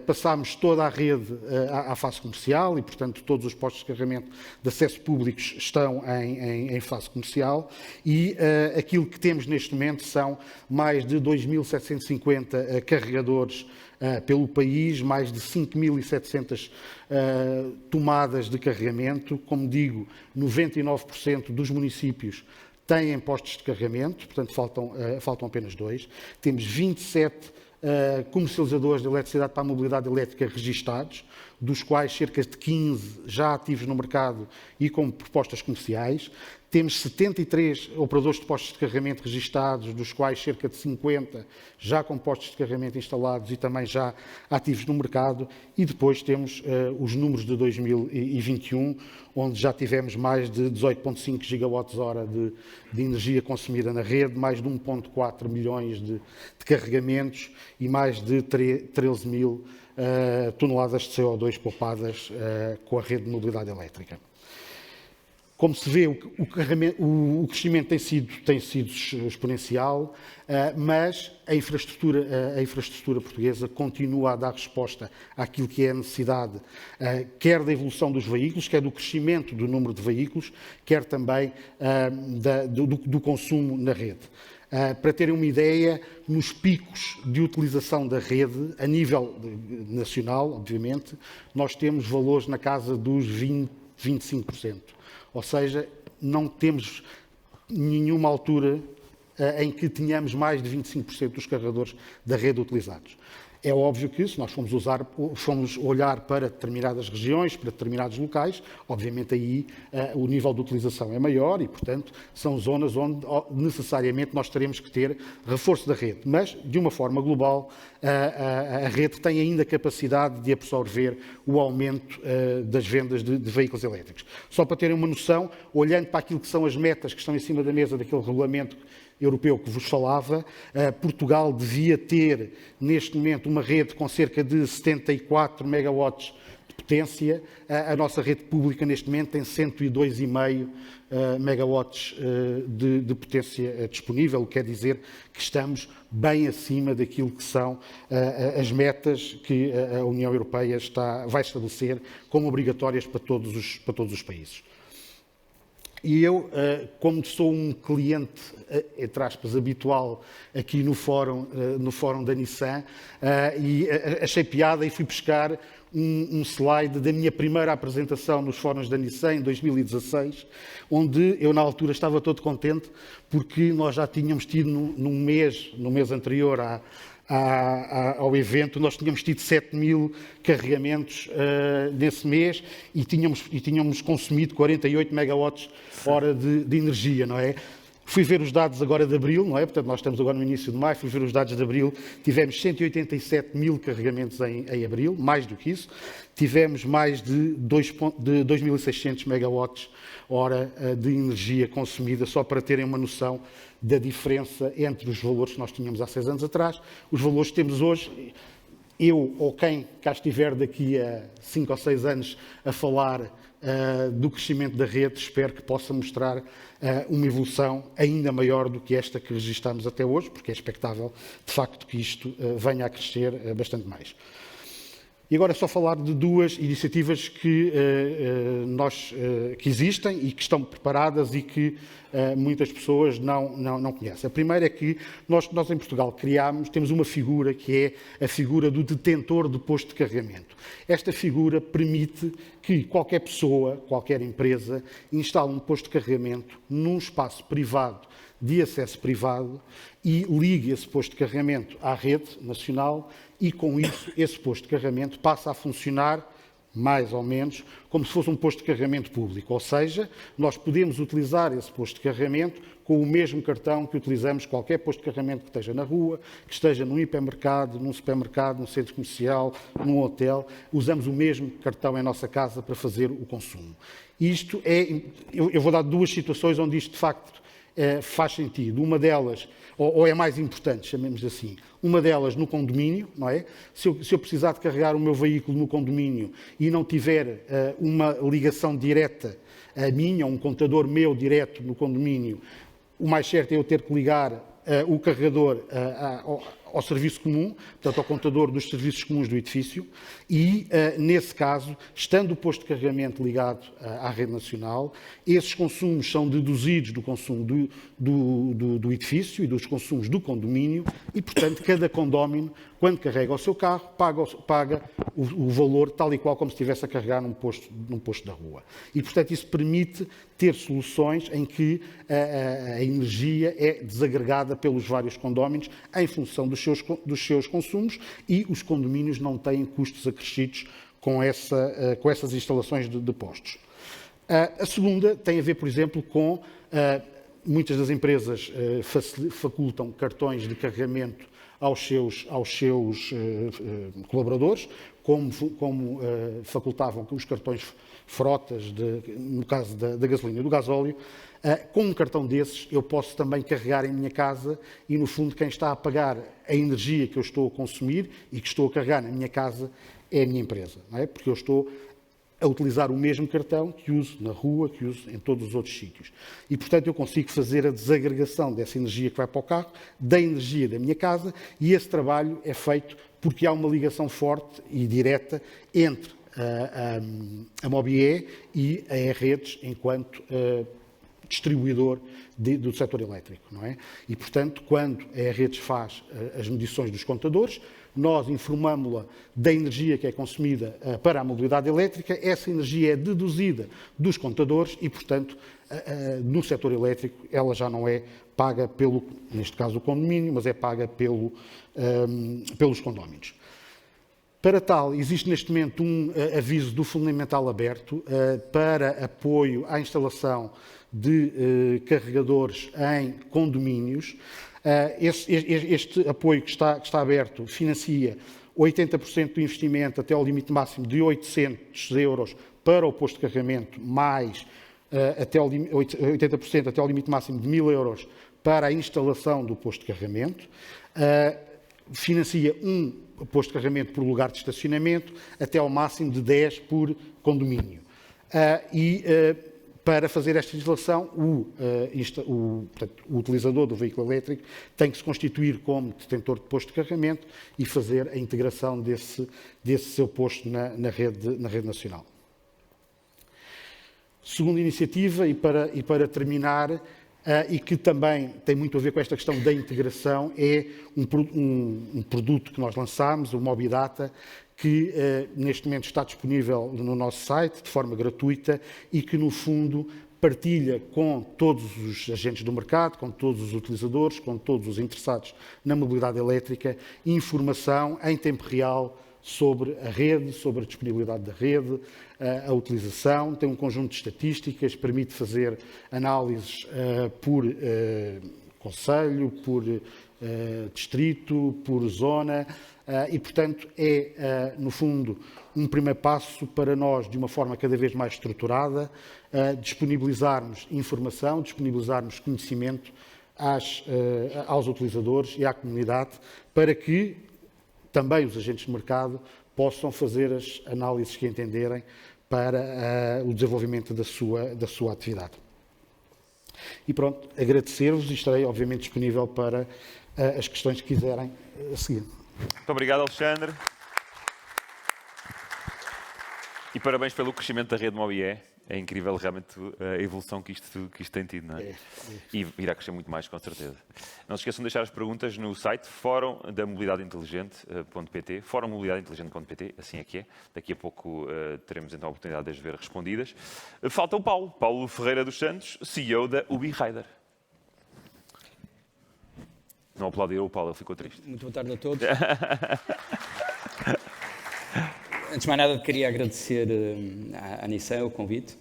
passámos toda a rede à fase comercial e, portanto, todos os postos de carregamento de acesso públicos estão em fase comercial. E aquilo que temos neste momento são mais de 2.750 carregadores pelo país, mais de 5.700 tomadas de carregamento. Como digo, 99% dos municípios têm postos de carregamento, portanto faltam apenas 2. Temos 27 comercializadores de eletricidade para a mobilidade elétrica registados, dos quais cerca de 15 já ativos no mercado e com propostas comerciais. Temos 73 operadores de postos de carregamento registados, dos quais cerca de 50 já com postos de carregamento instalados e também já ativos no mercado. E depois temos os números de 2021, onde já tivemos mais de 18,5 gigawatts-hora de energia consumida na rede, mais de 1,4 milhões de carregamentos e mais de 13 mil toneladas de CO2 poupadas com a rede de mobilidade elétrica. Como se vê, o crescimento tem sido exponencial, mas a infraestrutura portuguesa continua a dar resposta àquilo que é a necessidade, quer da evolução dos veículos, quer do crescimento do número de veículos, quer também do consumo na rede. Para terem uma ideia, nos picos de utilização da rede, a nível nacional, obviamente, nós temos valores na casa dos 25%. Ou seja, não temos nenhuma altura em que tenhamos mais de 25% dos carregadores da rede utilizados. É óbvio que, se nós formos olhar para determinadas regiões, para determinados locais, obviamente aí o nível de utilização é maior e, portanto, são zonas onde necessariamente nós teremos que ter reforço da rede. Mas, de uma forma global, a rede tem ainda capacidade de absorver o aumento das vendas de veículos elétricos. Só para terem uma noção, olhando para aquilo que são as metas que estão em cima da mesa daquele regulamento europeu que vos falava, Portugal devia ter, neste momento, uma rede com cerca de 74 megawatts de potência. A nossa rede pública, neste momento, tem 102,5 megawatts de potência disponível, o que quer dizer que estamos bem acima daquilo que são as metas que a União Europeia vai estabelecer como obrigatórias para todos os países. E eu, como sou um cliente, entre aspas, habitual aqui no fórum da Nissan, e achei piada e fui buscar um slide da minha primeira apresentação nos fóruns da Nissan em 2016, onde eu na altura estava todo contente porque nós já tínhamos tido no mês anterior ao evento, nós tínhamos tido 7.000 carregamentos nesse mês e tínhamos consumido 48 megawatts-hora de energia, não é? Fui ver os dados agora de abril, não é? Portanto, nós estamos agora no início de maio, fui ver os dados de abril, tivemos 187.000 carregamentos em abril, mais do que isso, tivemos mais de 2.600 megawatts-hora de energia consumida, só para terem uma noção da diferença entre os valores que nós tínhamos há 6 anos atrás, os valores que temos hoje. Eu, ou quem cá estiver daqui a 5 ou 6 anos a falar do crescimento da rede, espero que possa mostrar uma evolução ainda maior do que esta que registámos até hoje, porque é expectável, de facto, que isto venha a crescer bastante mais. E agora é só falar de duas iniciativas que existem e que estão preparadas e que muitas pessoas não conhecem. A primeira é que nós em Portugal temos uma figura que é a figura do detentor de posto de carregamento. Esta figura permite que qualquer pessoa, qualquer empresa, instale um posto de carregamento num espaço privado, de acesso privado, e ligue esse posto de carregamento à rede nacional e, com isso, esse posto de carregamento passa a funcionar mais ou menos como se fosse um posto de carregamento público. Ou seja, nós podemos utilizar esse posto de carregamento com o mesmo cartão que utilizamos qualquer posto de carregamento que esteja na rua, que esteja num hipermercado, num supermercado, num centro comercial, num hotel. Usamos o mesmo cartão em nossa casa para fazer o consumo. Isto eu vou dar duas situações onde isto, de facto, faz sentido. Uma delas, ou é mais importante, chamemos assim, uma delas no condomínio, não é? Se eu precisar de carregar o meu veículo no condomínio e não tiver uma ligação direta a mim, ou um contador meu direto no condomínio, o mais certo é eu ter que ligar o carregador ao serviço comum, portanto ao contador dos serviços comuns do edifício, e nesse caso, estando o posto de carregamento ligado à rede nacional, esses consumos são deduzidos do consumo do edifício e dos consumos do condomínio e, portanto, cada condómino, quando carrega o seu carro, paga o valor tal e qual como se estivesse a carregar num posto da rua. E, portanto, isso permite ter soluções em que a energia é desagregada pelos vários condóminos em função dos seus consumos e os condomínios não têm custos acrescidos com essas instalações de postos. A segunda tem a ver, por exemplo, com muitas das empresas facultam cartões de carregamento aos seus colaboradores, como facultavam os cartões frotas, no caso da gasolina e do gasóleo. Com um cartão desses, eu posso também carregar em minha casa e, no fundo, quem está a pagar a energia que eu estou a consumir e que estou a carregar na minha casa é a minha empresa, não é? Porque eu estou a utilizar o mesmo cartão que uso na rua, que uso em todos os outros sítios. E, portanto, eu consigo fazer a desagregação dessa energia que vai para o carro, da energia da minha casa, e esse trabalho é feito porque há uma ligação forte e direta entre a Mobie e a E-Redes enquanto distribuidor do setor elétrico, não é? E, portanto, quando a E-Redes faz as medições dos contadores, nós informamos-la da energia que é consumida para a mobilidade elétrica, essa energia é deduzida dos contadores e, portanto, no setor elétrico ela já não é paga pelo, neste caso, o condomínio, mas é paga pelos condóminos. Para tal, existe neste momento um aviso do Fundamental aberto para apoio à instalação de carregadores em condomínios. Este apoio que está aberto financia 80% do investimento até ao limite máximo de 800 euros para o posto de carregamento, mais 80% até ao limite máximo de 1.000 euros para a instalação do posto de carregamento. Financia um posto de carregamento por lugar de estacionamento até ao máximo de 10 por condomínio. Para fazer esta instalação, portanto, o utilizador do veículo elétrico tem que se constituir como detentor de posto de carregamento e fazer a integração desse seu posto na rede nacional. Segunda iniciativa, e para terminar, e que também tem muito a ver com esta questão da integração, é um produto que nós lançámos, o Mobidata, que neste momento está disponível no nosso site de forma gratuita e que, no fundo, partilha com todos os agentes do mercado, com todos os utilizadores, com todos os interessados na mobilidade elétrica, informação em tempo real sobre a rede, sobre a disponibilidade da rede, a utilização, tem um conjunto de estatísticas, permite fazer análises por concelho, por distrito, por zona, e, portanto, é, no fundo, um primeiro passo para nós, de uma forma cada vez mais estruturada, disponibilizarmos informação, disponibilizarmos conhecimento aos utilizadores e à comunidade, para que também os agentes de mercado possam fazer as análises que entenderem para o desenvolvimento da sua atividade. E pronto, agradecer-vos e estarei, obviamente, disponível para as questões que quiserem a seguir. Muito obrigado, Alexandre. E parabéns pelo crescimento da rede MOBIE. É incrível realmente a evolução que isto tem tido, não é? E irá crescer muito mais, com certeza. Não se esqueçam de deixar as perguntas no site fórumdamobilidadeinteligente.pt, fórumdamobilidadeinteligente.pt, assim é que é. Daqui a pouco teremos então a oportunidade de as ver respondidas. Falta o Paulo Ferreira dos Santos, CEO da UbiRider. Não aplaudiram o Paulo, ele ficou triste. Muito boa tarde a todos. Antes de mais nada, queria agradecer à Nissan o convite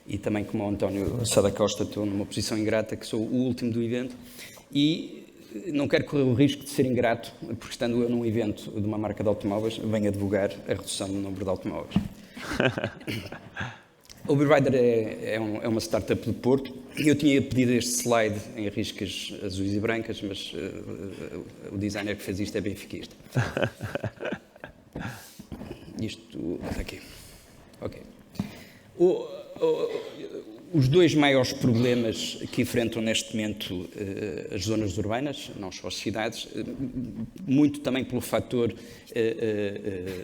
e também, como ao António Sá da Costa, estou numa posição ingrata, que sou o último do evento e não quero correr o risco de ser ingrato, porque estando eu num evento de uma marca de automóveis, venho advogar a redução do número de automóveis. A UbiRider é uma startup de Porto. Eu tinha pedido este slide em riscas azuis e brancas, mas o designer que fez isto é benfiquista. Isto está aqui. Ok. Os dois maiores problemas que enfrentam neste momento as zonas urbanas, não só as cidades, muito também pelo fator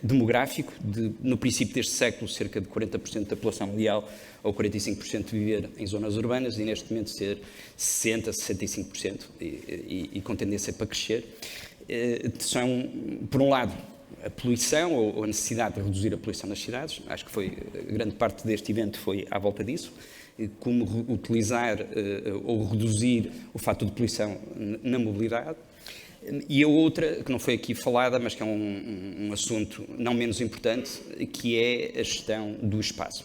demográfico, no princípio deste século, cerca de 40% da população mundial ou 45% viver em zonas urbanas e neste momento ser 60%, 65% e com tendência para crescer, são, por um lado, a poluição ou a necessidade de reduzir a poluição nas cidades. Acho que grande parte deste evento foi à volta disso. Como utilizar ou reduzir o fator de poluição na mobilidade. E a outra, que não foi aqui falada, mas que é um assunto não menos importante, que é a gestão do espaço.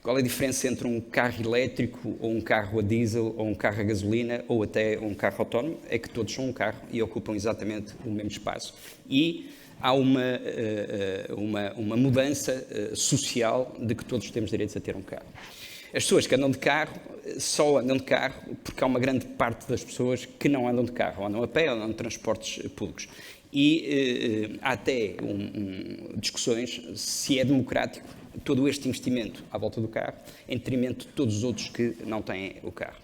Qual é a diferença entre um carro elétrico ou um carro a diesel ou um carro a gasolina ou até um carro autónomo? É que todos são um carro e ocupam exatamente o mesmo espaço. E há uma mudança social de que todos temos direitos a ter um carro. As pessoas que andam de carro só andam de carro porque há uma grande parte das pessoas que não andam de carro, ou andam a pé ou andam de transportes públicos. E há até discussões se é democrático todo este investimento à volta do carro, em detrimento de todos os outros que não têm o carro.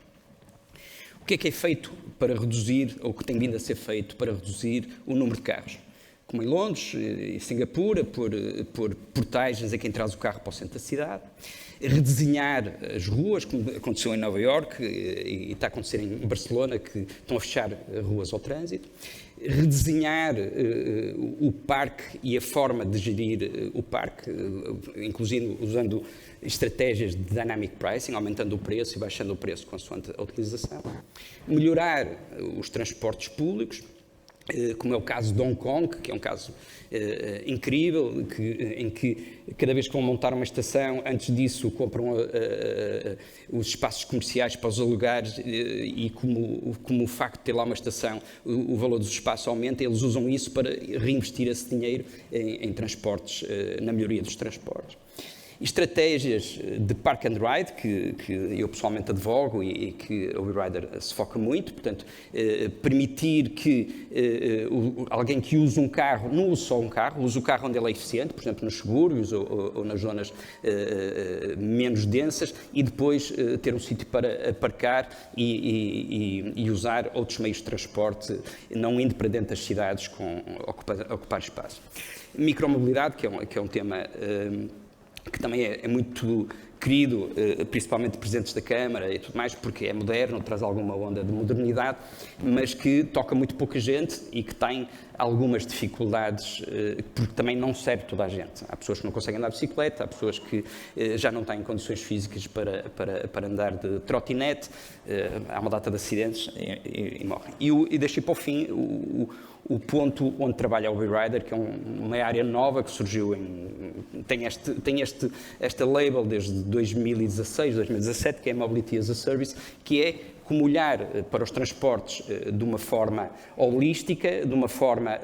O que é feito para reduzir, ou o que tem vindo a ser feito para reduzir o número de carros? Como em Londres e Singapura, por portagens a quem traz o carro para o centro da cidade, redesenhar as ruas, como aconteceu em Nova Iorque e está a acontecer em Barcelona, que estão a fechar ruas ao trânsito, redesenhar o parque e a forma de gerir o parque, inclusive usando estratégias de dynamic pricing, aumentando o preço e baixando o preço consoante a utilização, melhorar os transportes públicos, como é o caso de Hong Kong, que é um caso incrível, em que cada vez que vão montar uma estação, antes disso compram os espaços comerciais para os alugares e como o facto de ter lá uma estação, o valor dos espaços aumenta, eles usam isso para reinvestir esse dinheiro em transportes, na melhoria dos transportes. Estratégias de park and ride, que eu pessoalmente advogo e que a UbiRider se foca muito, portanto, permitir que alguém que usa um carro, não use só um carro, use o carro onde ele é eficiente, por exemplo, nos subúrbios ou nas zonas menos densas, e depois ter um sítio para aparcar e usar outros meios de transporte, não indo para dentro das cidades com ocupar espaço. Micromobilidade, que é um tema que também é muito querido, principalmente presentes da Câmara e tudo mais, porque é moderno, traz alguma onda de modernidade, mas que toca muito pouca gente e que tem algumas dificuldades, porque também não serve toda a gente. Há pessoas que não conseguem andar de bicicleta, há pessoas que já não têm condições físicas para andar de trotinete, há uma data de acidentes e morrem. E deixei para o fim o ponto onde trabalha a UbiRider, que é uma área nova que surgiu tem esta label desde 2016, 2017, que é Mobility as a Service, que é como olhar para os transportes de uma forma holística, de uma forma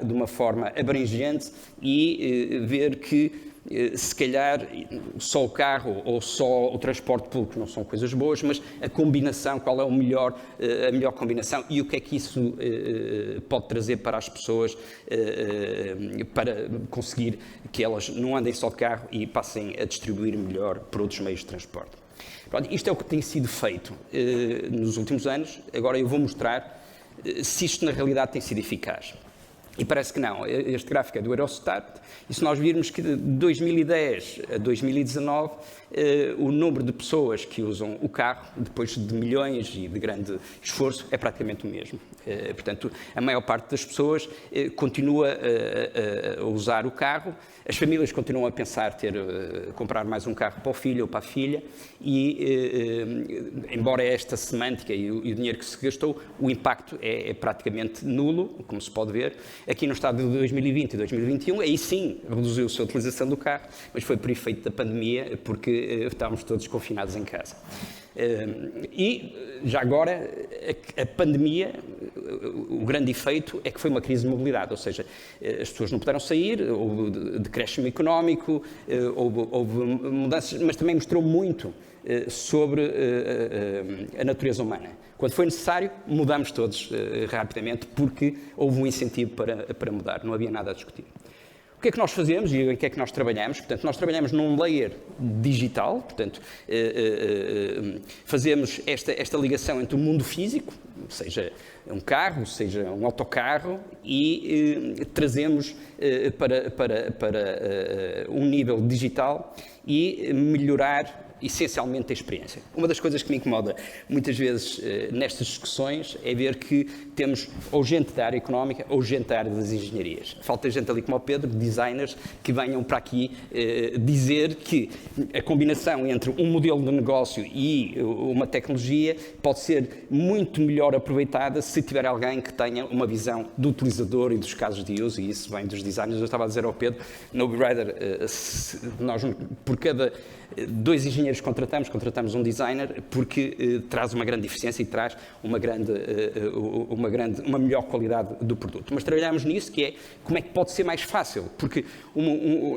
abrangente e ver que se calhar só o carro ou só o transporte público não são coisas boas, mas a combinação, qual é a melhor combinação e o que é que isso pode trazer para as pessoas para conseguir que elas não andem só de carro e passem a distribuir melhor por outros meios de transporte. Pronto, isto é o que tem sido feito nos últimos anos. Agora eu vou mostrar se isto na realidade tem sido eficaz. E parece que não. Este gráfico é do Eurostat, e se nós virmos que de 2010 a 2019, o número de pessoas que usam o carro, depois de milhões e de grande esforço, é praticamente o mesmo. Portanto, a maior parte das pessoas continua a usar o carro, as famílias continuam a pensar comprar mais um carro para o filho ou para a filha, e embora esta semântica e o dinheiro que se gastou, o impacto é praticamente nulo, como se pode ver. Aqui no estado de 2020 e 2021, aí sim reduziu-se a utilização do carro, mas foi por efeito da pandemia, porque estávamos todos confinados em casa. E, já agora, a pandemia, o grande efeito é que foi uma crise de mobilidade, ou seja, as pessoas não puderam sair, houve decréscimo económico, houve mudanças, mas também mostrou muito sobre a natureza humana. Quando foi necessário, mudamos todos rapidamente, porque houve um incentivo para mudar, não havia nada a discutir. O que é que nós fazemos e em que é que nós trabalhamos? Portanto, nós trabalhamos num layer digital, portanto, fazemos esta ligação entre o mundo físico, seja um carro, seja um autocarro, e trazemos para um nível digital e melhorar essencialmente a experiência. Uma das coisas que me incomoda muitas vezes nestas discussões é ver que temos ou gente da área económica ou gente da área das engenharias. Falta gente ali como o Pedro, designers, que venham para aqui dizer que a combinação entre um modelo de negócio e uma tecnologia pode ser muito melhor aproveitada se tiver alguém que tenha uma visão do utilizador e dos casos de uso, e isso vem dos designers. Eu estava a dizer ao Pedro, no Webrider, nós por cada 2 engenheiros contratamos um designer, porque traz uma grande eficiência e traz uma melhor qualidade do produto. Mas trabalhamos nisso, que é como é que pode ser mais fácil, porque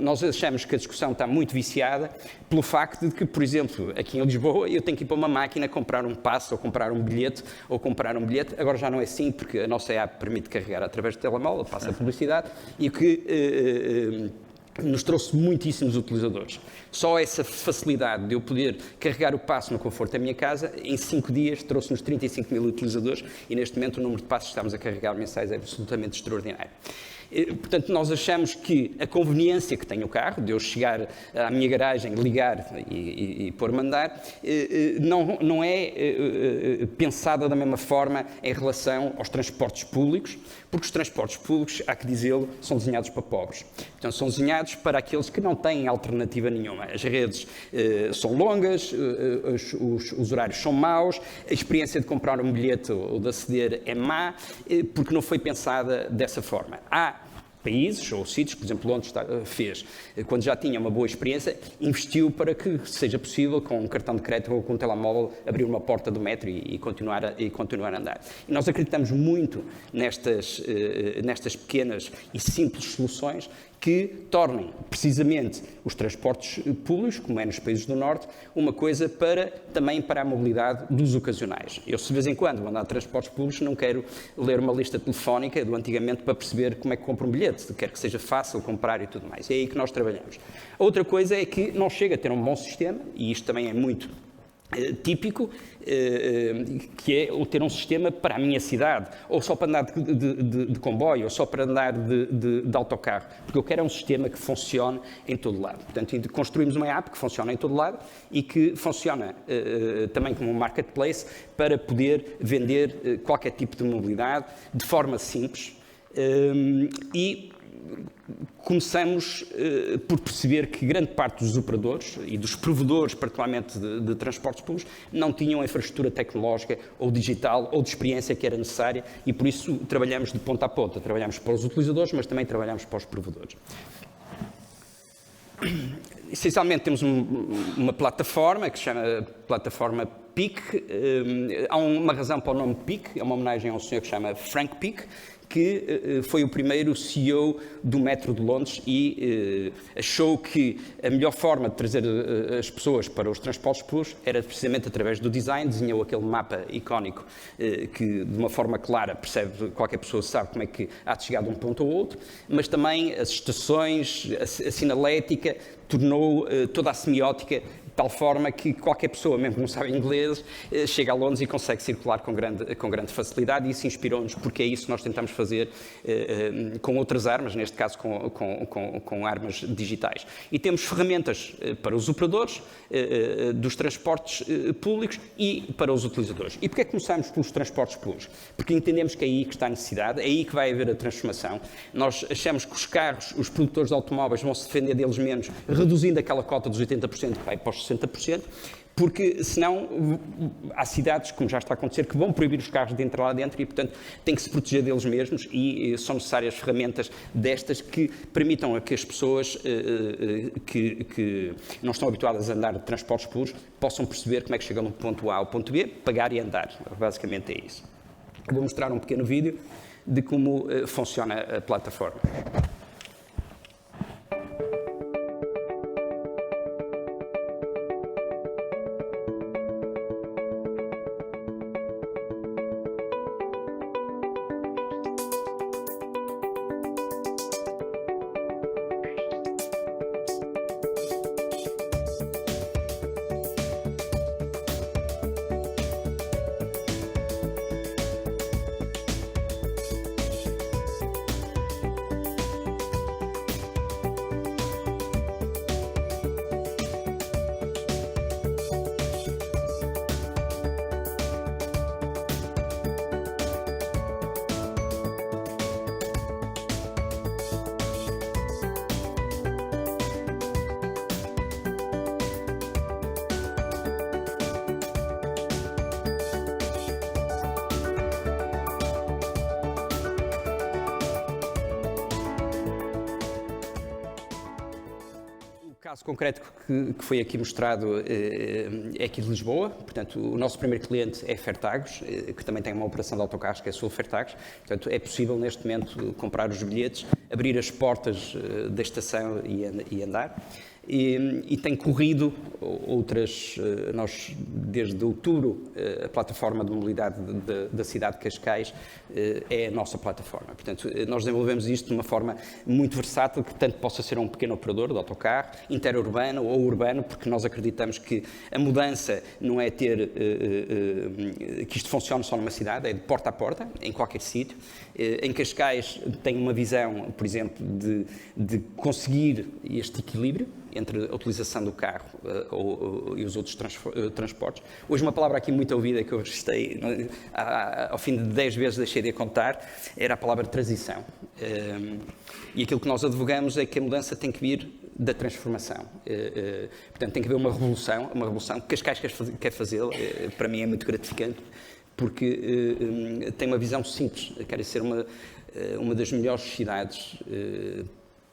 nós achamos que a discussão está muito viciada pelo facto de que, por exemplo, aqui em Lisboa, eu tenho que ir para uma máquina comprar um passe, ou comprar um bilhete, agora já não é assim, porque a nossa app permite carregar através do telemóvel, passa a publicidade, e o que nos trouxe muitíssimos utilizadores. Só essa facilidade de eu poder carregar o passe no conforto da minha casa, em 5 dias trouxe-nos 35 mil utilizadores, e neste momento o número de passos que estamos a carregar mensais é absolutamente extraordinário. Portanto, nós achamos que a conveniência que tem o carro, de eu chegar à minha garagem, ligar e pôr-me a andar, não é pensada da mesma forma em relação aos transportes públicos, porque os transportes públicos, há que dizê-lo, são desenhados para pobres. Portanto, são desenhados para aqueles que não têm alternativa nenhuma. As redes são longas, os horários são maus, a experiência de comprar um bilhete ou de aceder é má, porque não foi pensada dessa forma. Há países ou sítios, por exemplo, Londres fez, quando já tinha uma boa experiência, investiu para que seja possível, com um cartão de crédito ou com um telemóvel, abrir uma porta do metro e continuar a andar. E nós acreditamos muito nestas pequenas e simples soluções que tornem precisamente os transportes públicos, como é nos países do Norte, uma coisa também para a mobilidade dos ocasionais. Eu, se de vez em quando vou andar de transportes públicos, não quero ler uma lista telefónica do antigamente para perceber como é que compro um bilhete, quero que seja fácil comprar e tudo mais. É aí que nós trabalhamos. A outra coisa é que não chega a ter um bom sistema, e isto também é muito típico, que é o ter um sistema para a minha cidade, ou só para andar de comboio, ou só para andar de autocarro, porque eu quero um sistema que funcione em todo lado. Portanto, construímos uma app que funciona em todo lado e que funciona também como um marketplace para poder vender qualquer tipo de mobilidade de forma simples, e começamos por perceber que grande parte dos operadores e dos provedores, particularmente de transportes públicos, não tinham a infraestrutura tecnológica ou digital ou de experiência que era necessária, e por isso trabalhamos de ponta a ponta. Trabalhamos para os utilizadores, mas também trabalhamos para os provedores. Essencialmente temos uma plataforma que se chama plataforma Peak. Há uma razão para o nome Peak, é uma homenagem a um senhor que se chama Frank Peak, que foi o primeiro CEO do metro de Londres e achou que a melhor forma de trazer as pessoas para os transportes públicos era precisamente através do design. Desenhou aquele mapa icónico que, de uma forma clara, percebe, qualquer pessoa sabe como é que há de chegar de um ponto ao outro, mas também as estações, a sinalética, tornou toda a semiótica tal forma que qualquer pessoa, mesmo que não sabe inglês, chega a Londres e consegue circular com grande facilidade, e isso inspirou-nos, porque é isso que nós tentamos fazer com outras armas, neste caso com armas digitais. E temos ferramentas para os operadores dos transportes públicos e para os utilizadores. E porquê é que começamos pelos transportes públicos? Porque entendemos que é aí que está a necessidade, é aí que vai haver a transformação. Nós achamos que os carros, os produtores de automóveis vão se defender deles menos, reduzindo aquela cota dos 80% que vai para os 60%, porque senão há cidades, como já está a acontecer, que vão proibir os carros de entrar lá dentro e, portanto, têm que se proteger deles mesmos, e são necessárias ferramentas destas que permitam a que as pessoas que não estão habituadas a andar de transportes públicos possam perceber como é que chegam do ponto A ao ponto B, pagar e andar. Basicamente é isso. Vou mostrar um pequeno vídeo de como funciona a plataforma. O caso concreto que foi aqui mostrado é aqui de Lisboa. Portanto, o nosso primeiro cliente é Fertagos, que também tem uma operação de autocarros, que é a Sul Fertagos. Portanto, é possível neste momento comprar os bilhetes, abrir as portas da estação e andar. E tem corrido outras, nós desde outubro, a plataforma de mobilidade da cidade de Cascais é a nossa plataforma. Portanto, nós desenvolvemos isto de uma forma muito versátil, que tanto possa ser um pequeno operador de autocarro, interurbano ou urbano, porque nós acreditamos que a mudança não é ter, que isto funcione só numa cidade, é de porta a porta, em qualquer sítio. Em Cascais tem uma visão, por exemplo, de conseguir este equilíbrio entre a utilização do carro e os outros transportes. Hoje uma palavra aqui muito ouvida que eu registrei, ao fim de 10 vezes deixei de a contar, era a palavra transição. E aquilo que nós advogamos é que a mudança tem que vir da transformação. Portanto, tem que haver uma revolução que Cascais quer fazê-la. Para mim é muito gratificante, porque tem uma visão simples, quer ser uma das melhores cidades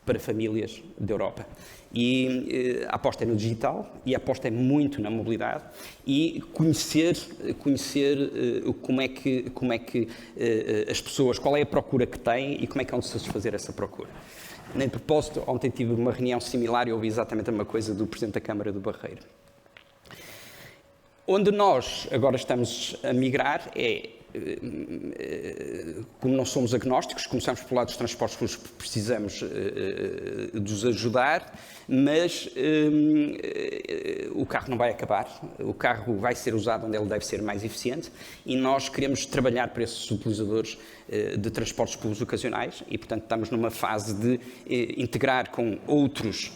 para famílias da Europa. E a aposta é no digital, e a aposta é muito na mobilidade, e conhecer como é que as pessoas, qual é a procura que têm e como é que vão satisfazer essa procura. Nem propósito, ontem tive uma reunião similar e ouvi exatamente a mesma coisa do Presidente da Câmara do Barreiro. Onde nós agora estamos a migrar é, como não somos agnósticos, começamos pelo lado dos transportes públicos, precisamos de os ajudar, mas o carro não vai acabar, o carro vai ser usado onde ele deve ser mais eficiente, e nós queremos trabalhar para esses utilizadores de transportes públicos ocasionais, e portanto estamos numa fase de integrar com outros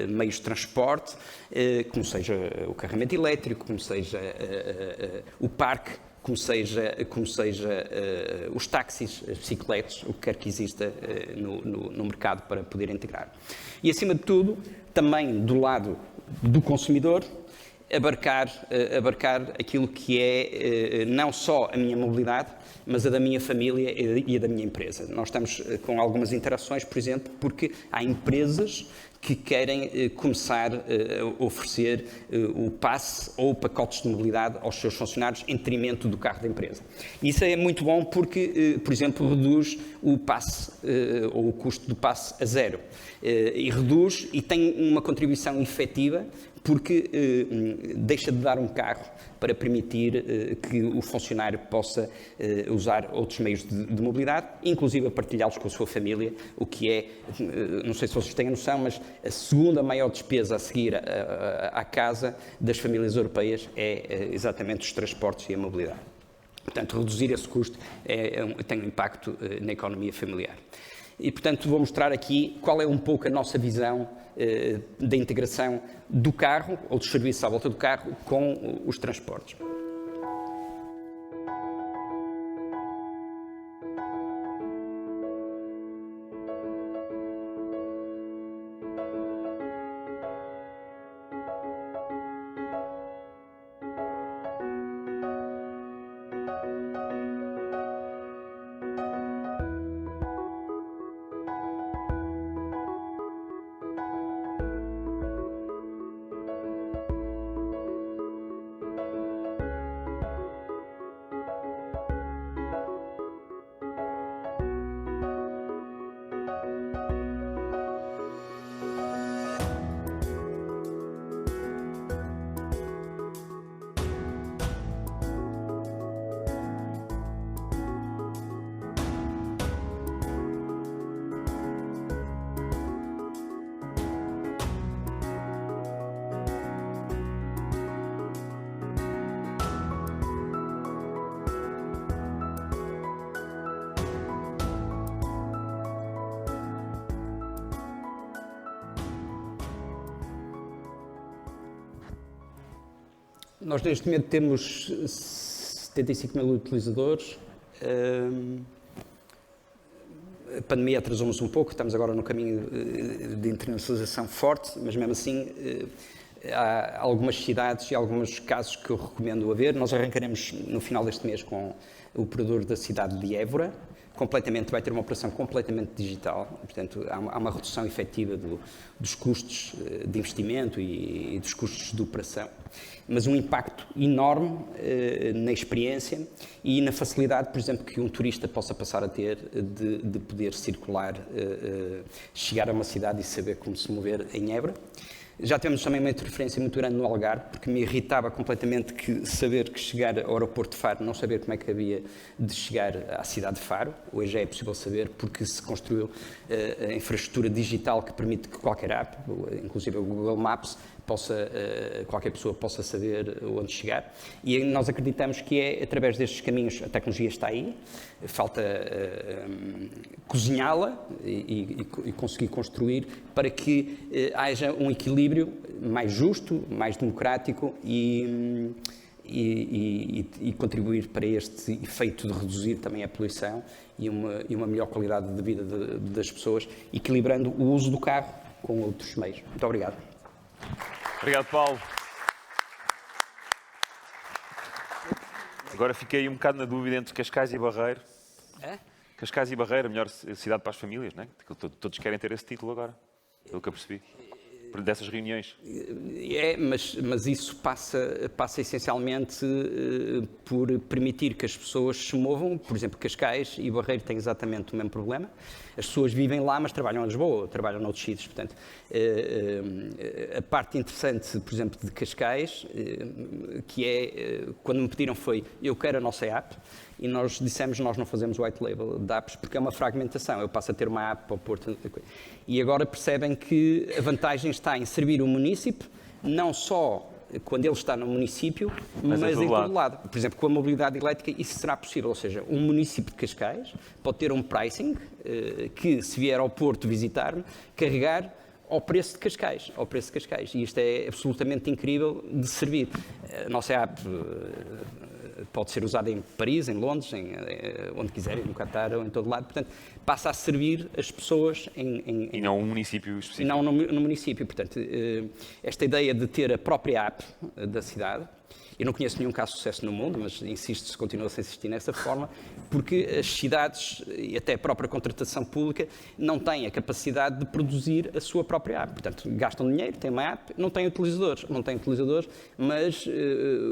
meios de transporte, como seja o carregamento elétrico, como seja o parque, como seja os táxis, as bicicletas, o que quer que exista no mercado para poder integrar. E, acima de tudo, também do lado do consumidor, abarcar aquilo que é não só a minha mobilidade, mas a da minha família e a da minha empresa. Nós estamos com algumas interações, por exemplo, porque há empresas que querem começar a oferecer o passe ou pacotes de mobilidade aos seus funcionários em detrimento do carro da empresa. Isso é muito bom porque, por exemplo, reduz o passe ou o custo do passe a zero. E reduz e tem uma contribuição efetiva, porque deixa de dar um carro para permitir que o funcionário possa usar outros meios de mobilidade, inclusive a partilhá-los com a sua família, o que é, não sei se vocês têm a noção, mas a segunda maior despesa a seguir à casa das famílias europeias é exatamente os transportes e a mobilidade. Portanto, reduzir esse custo tem um impacto na economia familiar. E, portanto, vou mostrar aqui qual é um pouco a nossa visão da integração do carro, ou dos serviços à volta do carro, com os transportes. Nós, neste momento, temos 75 mil utilizadores. A pandemia atrasou-nos um pouco, estamos agora no caminho de internacionalização forte, mas mesmo assim há algumas cidades e alguns casos que eu recomendo a ver. Nós arrancaremos no final deste mês com o operador da cidade de Évora, vai ter uma operação completamente digital, portanto há uma redução efetiva dos custos de investimento e dos custos de operação, mas um impacto enorme na experiência e na facilidade, por exemplo, que um turista possa passar a ter de poder circular, chegar a uma cidade e saber como se mover em Évora. Já temos também uma interferência muito grande no Algarve, porque me irritava completamente saber que chegar ao aeroporto de Faro, não saber como é que havia de chegar à cidade de Faro. Hoje já é possível saber, porque se construiu a infraestrutura digital que permite que qualquer app, inclusive o Google Maps, qualquer pessoa possa saber onde chegar. E nós acreditamos que é através destes caminhos, a tecnologia está aí, falta cozinhá-la e conseguir construir para que haja um equilíbrio mais justo, mais democrático e contribuir para este efeito de reduzir também a poluição e uma melhor qualidade de vida das pessoas, equilibrando o uso do carro com outros meios. Muito obrigado. Obrigado, Paulo. Agora fiquei um bocado na dúvida entre Cascais e Barreiro. É? Cascais e Barreiro, a melhor cidade para as famílias, não é? Todos querem ter esse título agora, pelo que eu percebi, dessas reuniões. Mas isso passa essencialmente por permitir que as pessoas se movam. Por exemplo, Cascais e Barreiro têm exatamente o mesmo problema. As pessoas vivem lá, mas trabalham em Lisboa, ou trabalham noutros sítios. Portanto, a parte interessante, por exemplo, de Cascais, que é, quando me pediram foi, eu quero a nossa app, e nós dissemos, nós não fazemos white label de apps, porque é uma fragmentação. Eu passo a ter uma app para o Porto. E agora percebem que a vantagem está em servir o município, não só quando ele está no município, mas em todo lado. Por exemplo, com a mobilidade elétrica isso será possível, ou seja, um município de Cascais pode ter um pricing que, se vier ao Porto visitar-me, carregar ao preço de Cascais, E isto é absolutamente incrível de servir. A nossa app pode ser usada em Paris, em Londres, onde quiserem, no Qatar ou em todo lado. Portanto, passa a servir as pessoas E não um município específico. Não no município. Portanto, esta ideia de ter a própria app da cidade, eu não conheço nenhum caso de sucesso no mundo, mas insisto-se, continua-se a insistir nessa forma, porque as cidades e até a própria contratação pública não têm a capacidade de produzir a sua própria app. Portanto, gastam dinheiro, têm uma app, não têm utilizadores, mas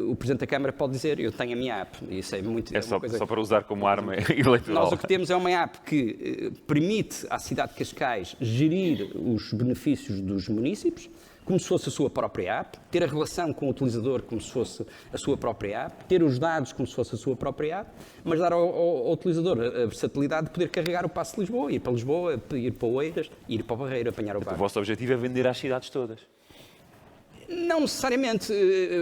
o Presidente da Câmara pode dizer, eu tenho a minha app. Isso é muito... É só para usar como arma eleitoral. Nós o que temos é uma app que permite à cidade de Cascais gerir os benefícios dos municípios, como se fosse a sua própria app, ter a relação com o utilizador como se fosse a sua própria app, ter os dados como se fosse a sua própria app, mas dar ao utilizador a versatilidade de poder carregar o passe de Lisboa, ir para Lisboa, ir para Oeiras, ir para o Barreiro, apanhar o O barco. vosso objetivo é vender às cidades todas. Não necessariamente.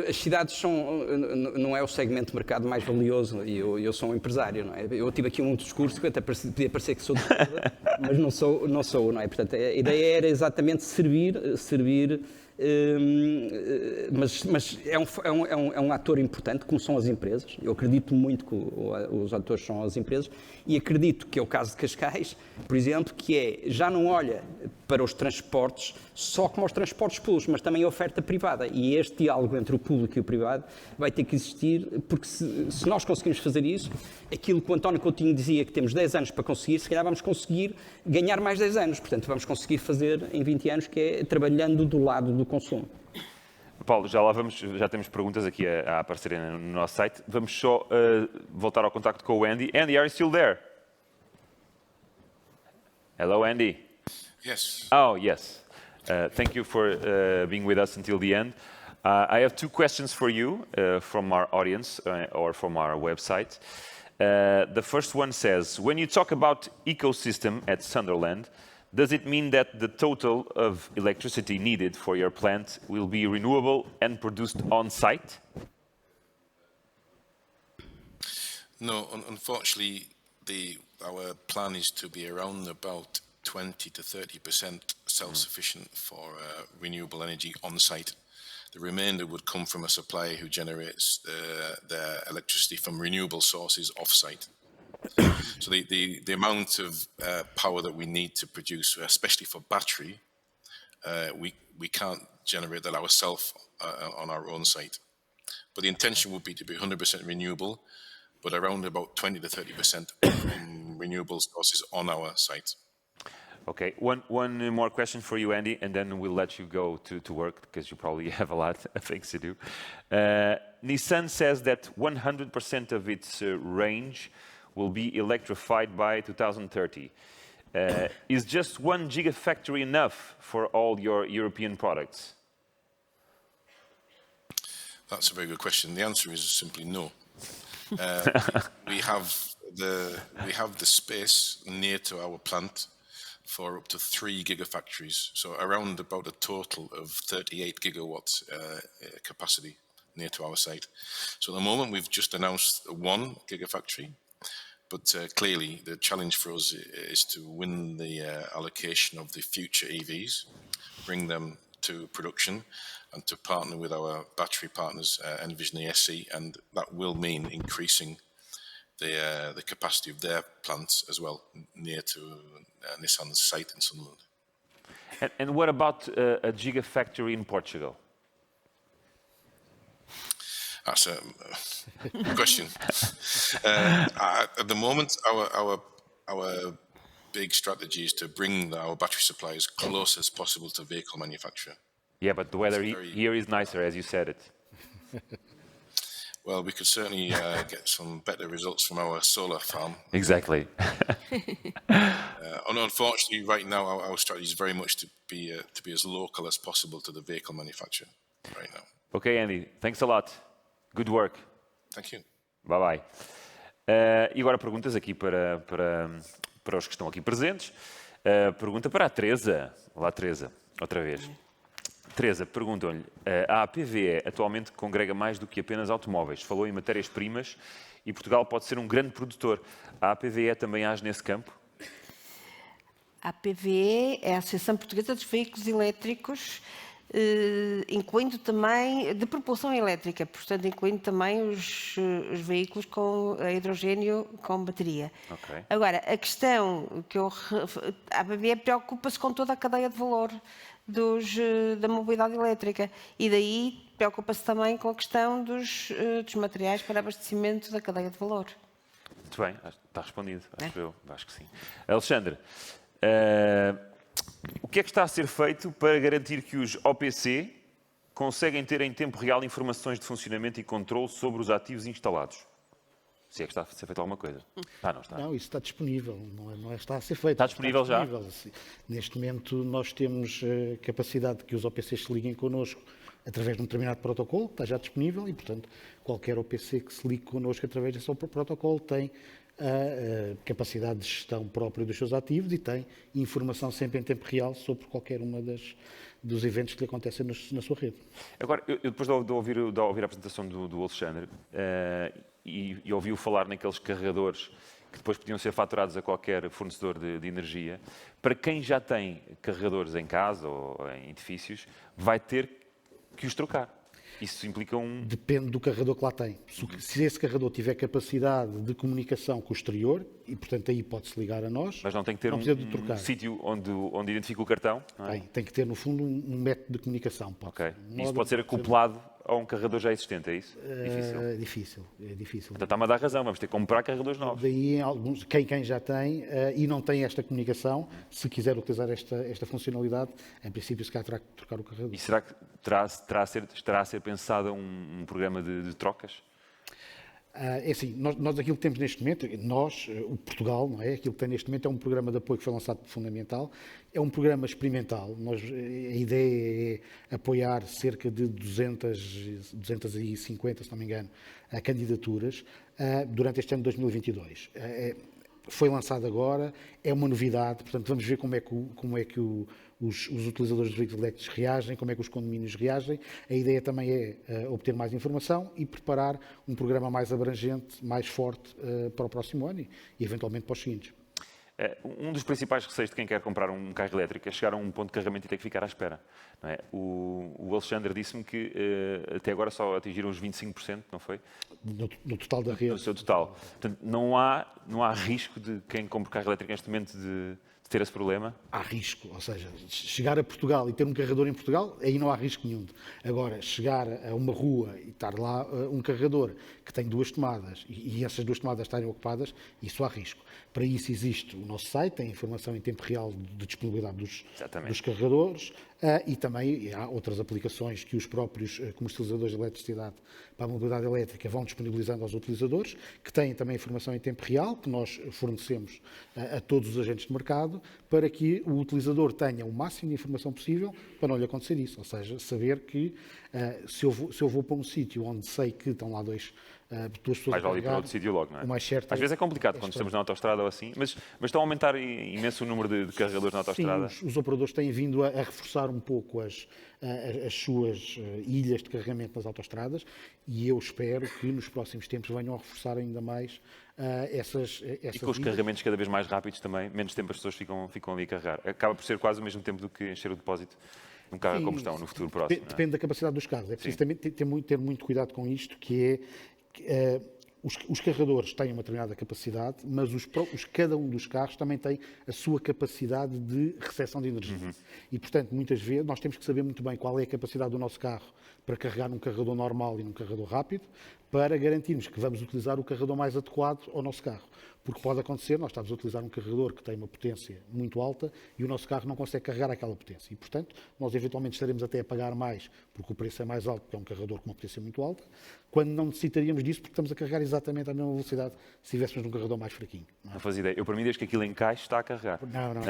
As cidades não é o segmento de mercado mais valioso e eu sou um empresário, não é? Eu tive aqui um discurso que até podia parecer que sou de esquerda, mas não sou, não é? Portanto, a ideia era exatamente servir, mas é um ator importante, como são as empresas. Eu acredito muito que os atores são as empresas e acredito que é o caso de Cascais, por exemplo, que já não olha para os transportes só como os transportes públicos, mas também a oferta privada. E este diálogo entre o público e o privado vai ter que existir, porque se nós conseguirmos fazer isso, aquilo que o António Coutinho dizia que temos 10 anos para conseguir, se calhar vamos conseguir ganhar mais 10 anos. Portanto, vamos conseguir fazer em 20 anos, que é trabalhando do lado do consumo. Paulo, já temos perguntas aqui a aparecerem no nosso site. Vamos só voltar ao contacto com o Andy. Andy, are you still there? Hello, Andy. Yes. Oh, yes. Thank you for being with us until the end. I have two questions for you from our audience or from our website. The first one says, when you talk about ecosystem at Sunderland, does it mean that the total of electricity needed for your plant will be renewable and produced on site? No, unfortunately, our plan is to be around about 20 to 30% self-sufficient for renewable energy on site. The remainder would come from a supplier who generates their electricity from renewable sources off-site. So the amount of power that we need to produce, especially for battery, we can't generate that ourselves on our own site. But the intention would be to be 100% renewable, but around about 20 to 30% from renewable sources on our site. Okay, one more question for you, Andy, and then we'll let you go to work because you probably have a lot of things to do. Nissan says that 100% of its range will be electrified by 2030. Is just 1 gigafactory enough for all your European products? That's a very good question. The answer is simply no. We have the space near to our plant for up to 3 gigafactories, so around about a total of 38 gigawatts capacity near to our site. So at the moment we've just announced 1 gigafactory, but clearly the challenge for us is to win the allocation of the future EVs, bring them to production, and to partner with our battery partners, Envision ESC, and that will mean increasing the capacity of their plants as well, near to Nissan's site in Sunderland. And what about a gigafactory in Portugal? That's a good question. At the moment, our big strategy is to bring our battery supply as close as possible to vehicle manufacturer. Yeah, but the weather here is nicer, as you said it. Well, we could certainly get some better results from our solar farm. Exactly. Unfortunately, right now, our strategy is very much to be as local as possible to the vehicle manufacturer right now. Okay, Andy, thanks a lot. Good work. Thank you. Bye-bye. E agora perguntas aqui para os que estão aqui presentes. Pergunta para a Teresa. Olá, Teresa, outra vez. Teresa, perguntam-lhe, a APVE atualmente congrega mais do que apenas automóveis. Falou em matérias-primas e Portugal pode ser um grande produtor. A APVE também age nesse campo? A APVE é a Associação Portuguesa dos Veículos Elétricos, incluindo também de propulsão elétrica, portanto, incluindo também os veículos com hidrogênio com bateria. Okay. Agora, a questão que a APVE preocupa-se com toda a cadeia de valor da mobilidade elétrica e daí preocupa-se também com a questão dos materiais para abastecimento da cadeia de valor. Muito bem, está respondido, acho que sim. Alexandre, o que é que está a ser feito para garantir que os OPC conseguem ter em tempo real informações de funcionamento e controle sobre os ativos instalados? Se é que está a ser feita alguma coisa. Não está. Não, isso está disponível, não está a ser feito. Está disponível já? Neste momento nós temos capacidade de que os OPCs se liguem connosco através de um determinado protocolo, está já disponível e, portanto, qualquer OPC que se ligue connosco através desse protocolo tem a capacidade de gestão própria dos seus ativos e tem informação sempre em tempo real sobre qualquer uma dos eventos que lhe acontecem na sua rede. Agora, eu depois de ouvir a apresentação do Alexandre e ouvi-o falar naqueles carregadores que depois podiam ser faturados a qualquer fornecedor de energia, para quem já tem carregadores em casa ou em edifícios, vai ter que os trocar. Isso implica Depende do carregador que lá tem. Se esse carregador tiver capacidade de comunicação com o exterior, e portanto aí pode-se ligar a nós. Mas não tem que ter um sítio onde identifica o cartão? Não é? Tem que ter, no fundo, um método de comunicação. Isso pode ser acoplado a um carregador já existente, é isso? É difícil. Então está-me a dar razão, vamos ter que comprar carregadores novos. Daí, quem já tem e não tem esta comunicação, se quiser utilizar esta funcionalidade, em princípio, se calhar terá que trocar o carregador. E será que estará a ser pensado um programa de trocas? É assim, nós aquilo que temos neste momento, o Portugal, não é? Aquilo que tem neste momento é um programa de apoio que foi lançado por Fundamental, é um programa experimental. A ideia é apoiar cerca de 250, se não me engano, candidaturas durante este ano de 2022. Foi lançado agora, é uma novidade, portanto vamos ver como é que os utilizadores de veículos elétricos reagem, como é que os condomínios reagem. A ideia também é obter mais informação e preparar um programa mais abrangente, mais forte para o próximo ano e eventualmente para os seguintes. Um dos principais receios de quem quer comprar um carro elétrico é chegar a um ponto de carregamento e ter que ficar à espera. Não é? O Alexandre disse-me que até agora só atingiram os 25%, não foi? No total da rede. No seu total. Portanto, não há risco de quem compra carro elétrico neste momento de ter esse problema? Há risco, ou seja, chegar a Portugal e ter um carregador em Portugal, aí não há risco nenhum. Agora, chegar a uma rua e estar lá um carregador que tem 2 tomadas e essas 2 tomadas estarem ocupadas, isso há risco. Para isso existe o nosso site, tem informação em tempo real de disponibilidade dos carregadores e também há outras aplicações que os próprios comercializadores de eletricidade para a mobilidade elétrica vão disponibilizando aos utilizadores, que têm também informação em tempo real, que nós fornecemos a todos os agentes de mercado, para que o utilizador tenha o máximo de informação possível para não lhe acontecer isso. Ou seja, saber que se eu vou para um sítio onde sei que estão lá 2 pessoas mais a vale ir para outro sítio logo, não é? O mais certo Às vezes é complicado quando estamos na autoestrada ou assim, mas estão a aumentar imenso o número de carregadores na autoestrada. Sim, os operadores têm vindo a reforçar um pouco as suas ilhas de carregamento nas autoestradas e eu espero que nos próximos tempos venham a reforçar ainda mais essas E com os carregamentos cada vez mais rápidos também, menos tempo as pessoas ficam ali a carregar. Acaba por ser quase o mesmo tempo do que encher o depósito de um carro a combustão no futuro próximo. Depende da capacidade dos carros. É preciso também ter muito cuidado com isto, que é os carregadores têm uma determinada capacidade, mas cada um dos carros também tem a sua capacidade de recepção de energia. E, portanto, muitas vezes nós temos que saber muito bem qual é a capacidade do nosso carro para carregar num carregador normal e num carregador rápido, para garantirmos que vamos utilizar o carregador mais adequado ao nosso carro. Porque pode acontecer, nós estamos a utilizar um carregador que tem uma potência muito alta e o nosso carro não consegue carregar aquela potência. E, portanto, nós eventualmente estaremos até a pagar mais, porque o preço é mais alto, porque é um carregador com uma potência muito alta, quando não necessitaríamos disso, porque estamos a carregar exatamente à mesma velocidade se estivéssemos num carregador mais fraquinho. Não fazia ideia. Eu, para mim, desde que aquilo encaixe, está a carregar. Não.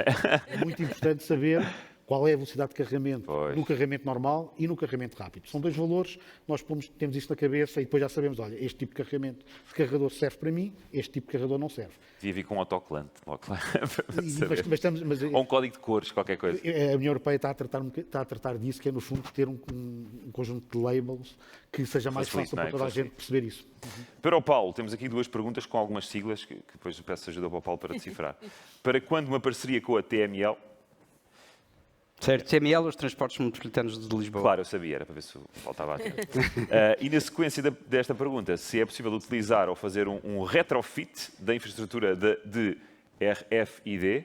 É muito importante saber qual é a velocidade de carregamento no carregamento normal e no carregamento rápido. São 2 valores, nós temos isto na cabeça e depois já sabemos, olha, este tipo de carregador serve para mim, este tipo de carregador não serve. Devia vir com um autocolante, logo claro. Ou um código de cores, qualquer coisa. A União Europeia está a tratar disso, que é no fundo ter um conjunto de labels que seja mais fácil para toda a gente perceber isso. Para o Paulo, temos aqui 2 perguntas com algumas siglas, que depois peço ajuda para o Paulo para decifrar. Para quando uma parceria com a TML? Certo, TML, os Transportes Metropolitanos de Lisboa. Claro, eu sabia, era para ver se faltava aqui. E na sequência desta pergunta, se é possível utilizar ou fazer um retrofit da infraestrutura de RFID,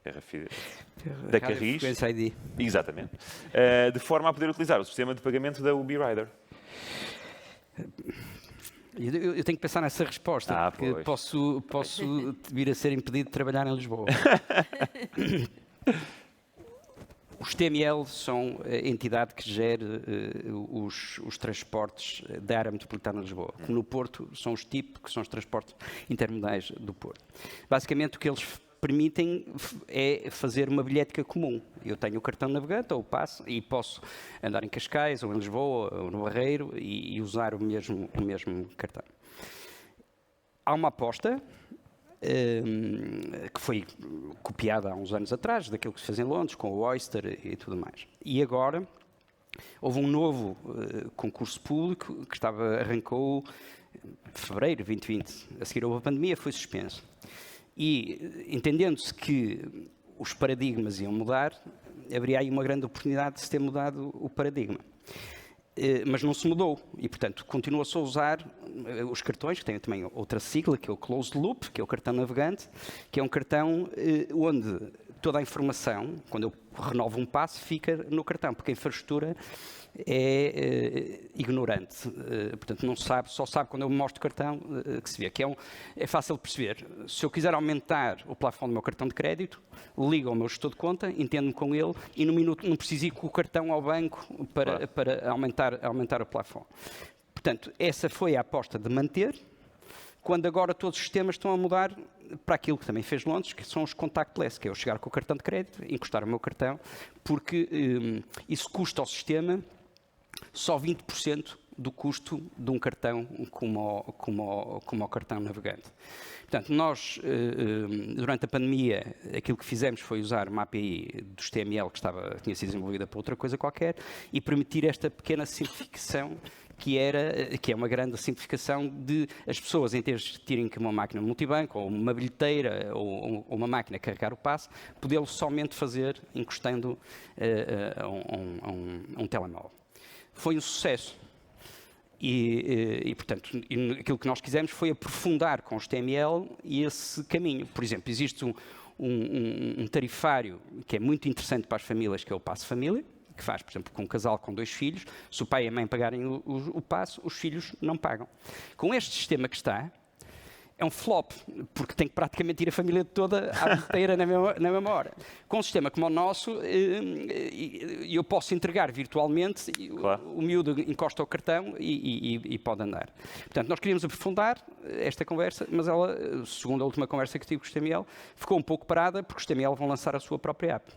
RFID da Carris, ID. Exatamente, de forma a poder utilizar o sistema de pagamento da UBI Rider. Eu tenho que pensar nessa resposta, porque posso vir a ser impedido de trabalhar em Lisboa. Os TML são a entidade que gera os transportes da área metropolitana de Lisboa. Como no Porto, são os TIP, que são os transportes intermodais do Porto. Basicamente, o que eles permitem é fazer uma bilhética comum. Eu tenho o cartão navegante ou o passe e posso andar em Cascais, ou em Lisboa, ou no Barreiro e usar o mesmo cartão. Há uma aposta que foi copiada há uns anos atrás, daquilo que se fez em Londres, com o Oyster e tudo mais. E agora houve um novo concurso público que arrancou em fevereiro de 2020. A seguir houve a pandemia, foi suspenso. E entendendo-se que os paradigmas iam mudar, haveria aí uma grande oportunidade de se ter mudado o paradigma. Mas não se mudou e, portanto, continua-se a usar os cartões, que têm também outra sigla, que é o Closed Loop, que é o cartão navegante, que é um cartão onde toda a informação, quando eu renovo um passe, fica no cartão, porque a infraestrutura é ignorante. Portanto, não sabe, só sabe quando eu mostro o cartão que se vê. Que é fácil de perceber. Se eu quiser aumentar o plafond do meu cartão de crédito, ligo ao meu gestor de conta, entendo-me com ele e no minuto não preciso ir com o cartão ao banco para aumentar o plafond. Portanto, essa foi a aposta de manter, quando agora todos os sistemas estão a mudar para aquilo que também fez Londres, que são os contactless, que é eu chegar com o cartão de crédito, encostar o meu cartão, porque isso custa ao sistema só 20% do custo de um cartão como o cartão navegante. Portanto, nós, durante a pandemia, aquilo que fizemos foi usar uma API dos TML que tinha sido desenvolvida para outra coisa qualquer e permitir esta pequena simplificação que é uma grande simplificação de as pessoas, em vez de terem que uma máquina multibanco, ou uma bilheteira, ou uma máquina a carregar o passe, podê-lo somente fazer encostando a um telemóvel. Foi um sucesso. Portanto, aquilo que nós quisemos foi aprofundar com os TML esse caminho. Por exemplo, existe um tarifário que é muito interessante para as famílias, que é o Passe Família, que faz, por exemplo, com um casal com 2 filhos, se o pai e a mãe pagarem o passe, os filhos não pagam. Com este sistema que está, é um flop, porque tem que praticamente ir a família toda à bilheteira na mesma hora. Com um sistema como o nosso, eu posso entregar virtualmente, claro. O miúdo encosta o cartão e pode andar. Portanto, nós queríamos aprofundar esta conversa, mas ela, segundo a última conversa que tive com os TML, ficou um pouco parada, porque os TML vão lançar a sua própria app.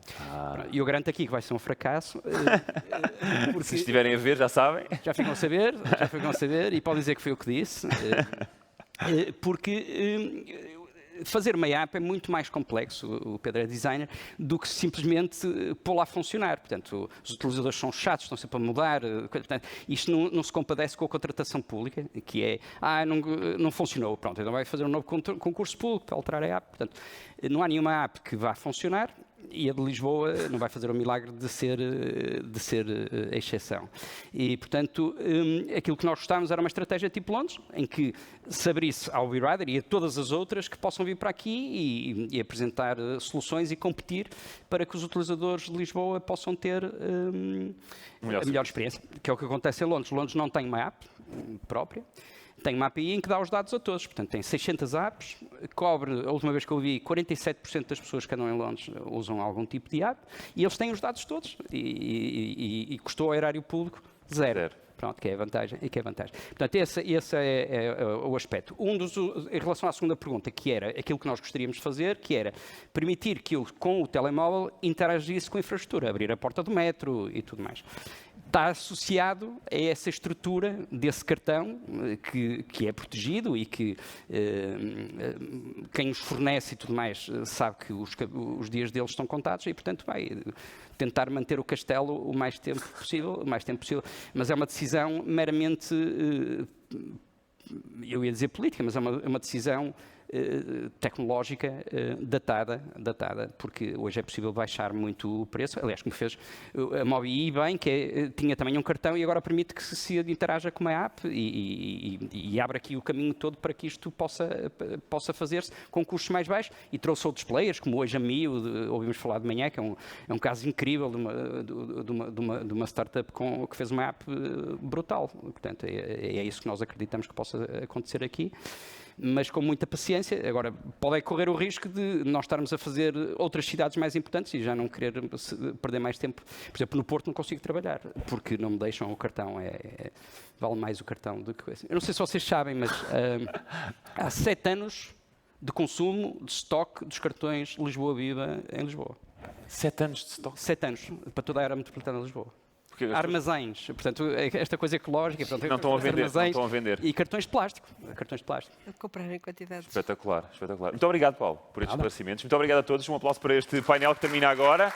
E eu garanto aqui que vai ser um fracasso. Se estiverem a ver, já sabem. Já ficam a saber, e podem dizer que foi eu que disse. Porque fazer uma app é muito mais complexo, o Pedro é designer, do que simplesmente pô-la a funcionar. Portanto, os utilizadores são chatos, estão sempre a mudar. Portanto, isto não se compadece com a contratação pública, que é, não funcionou, pronto, então vai fazer um novo concurso público para alterar a app. Portanto, não há nenhuma app que vá funcionar, e a de Lisboa não vai fazer o milagre de ser a exceção. E, portanto, aquilo que nós gostávamos era uma estratégia tipo Londres, em que se abrisse ao WeRider e a todas as outras que possam vir para aqui e apresentar soluções e competir para que os utilizadores de Lisboa possam ter a melhor experiência, que é o que acontece em Londres. Londres não tem uma app própria, tem uma API em que dá os dados a todos. Portanto, tem 600 apps, cobre, a última vez que eu vi, 47% das pessoas que andam em Londres usam algum tipo de app, e eles têm os dados todos, e custou ao erário público zero. Pronto, que é a vantagem. Portanto, esse é o aspecto. Em relação à segunda pergunta, que era aquilo que nós gostaríamos de fazer, que era permitir que eu, com o telemóvel, interagisse com a infraestrutura, abrir a porta do metro e tudo mais. Está associado a essa estrutura desse cartão que é protegido e que quem os fornece e tudo mais sabe que os dias deles estão contados e, portanto, vai tentar manter o castelo o mais tempo possível, mas é uma decisão meramente, eu ia dizer política, mas é uma decisão tecnológica datada, porque hoje é possível baixar muito o preço. Aliás, como fez a Mobi bem, que tinha também um cartão e agora permite que se interaja com uma app e abre aqui o caminho todo para que isto possa fazer-se com custos mais baixos. E trouxe outros players, como hoje a Mio, ouvimos falar de manhã, que é um caso incrível de uma startup que fez uma app brutal. Portanto, é isso que nós acreditamos que possa acontecer aqui. mas com muita paciência. Agora, pode correr o risco de nós estarmos a fazer outras cidades mais importantes e já não querer perder mais tempo. Por exemplo, no Porto não consigo trabalhar, porque não me deixam o cartão. Vale mais o cartão do que coisa. Eu não sei se vocês sabem, mas há 7 anos de consumo, de estoque dos cartões Lisboa Viva em Lisboa. 7 anos de estoque. 7 anos, para toda a área metropolitana de Lisboa. Porque as Armazéns, portanto, esta coisa ecológica, portanto, Não estão a vender, armazéns não estão a vender. E cartões de plástico. Cartões de plástico. A comprar em quantidades. Espetacular, espetacular. Muito obrigado, Paulo, por estes esclarecimentos. Muito obrigado a todos. Um aplauso para este painel que termina agora.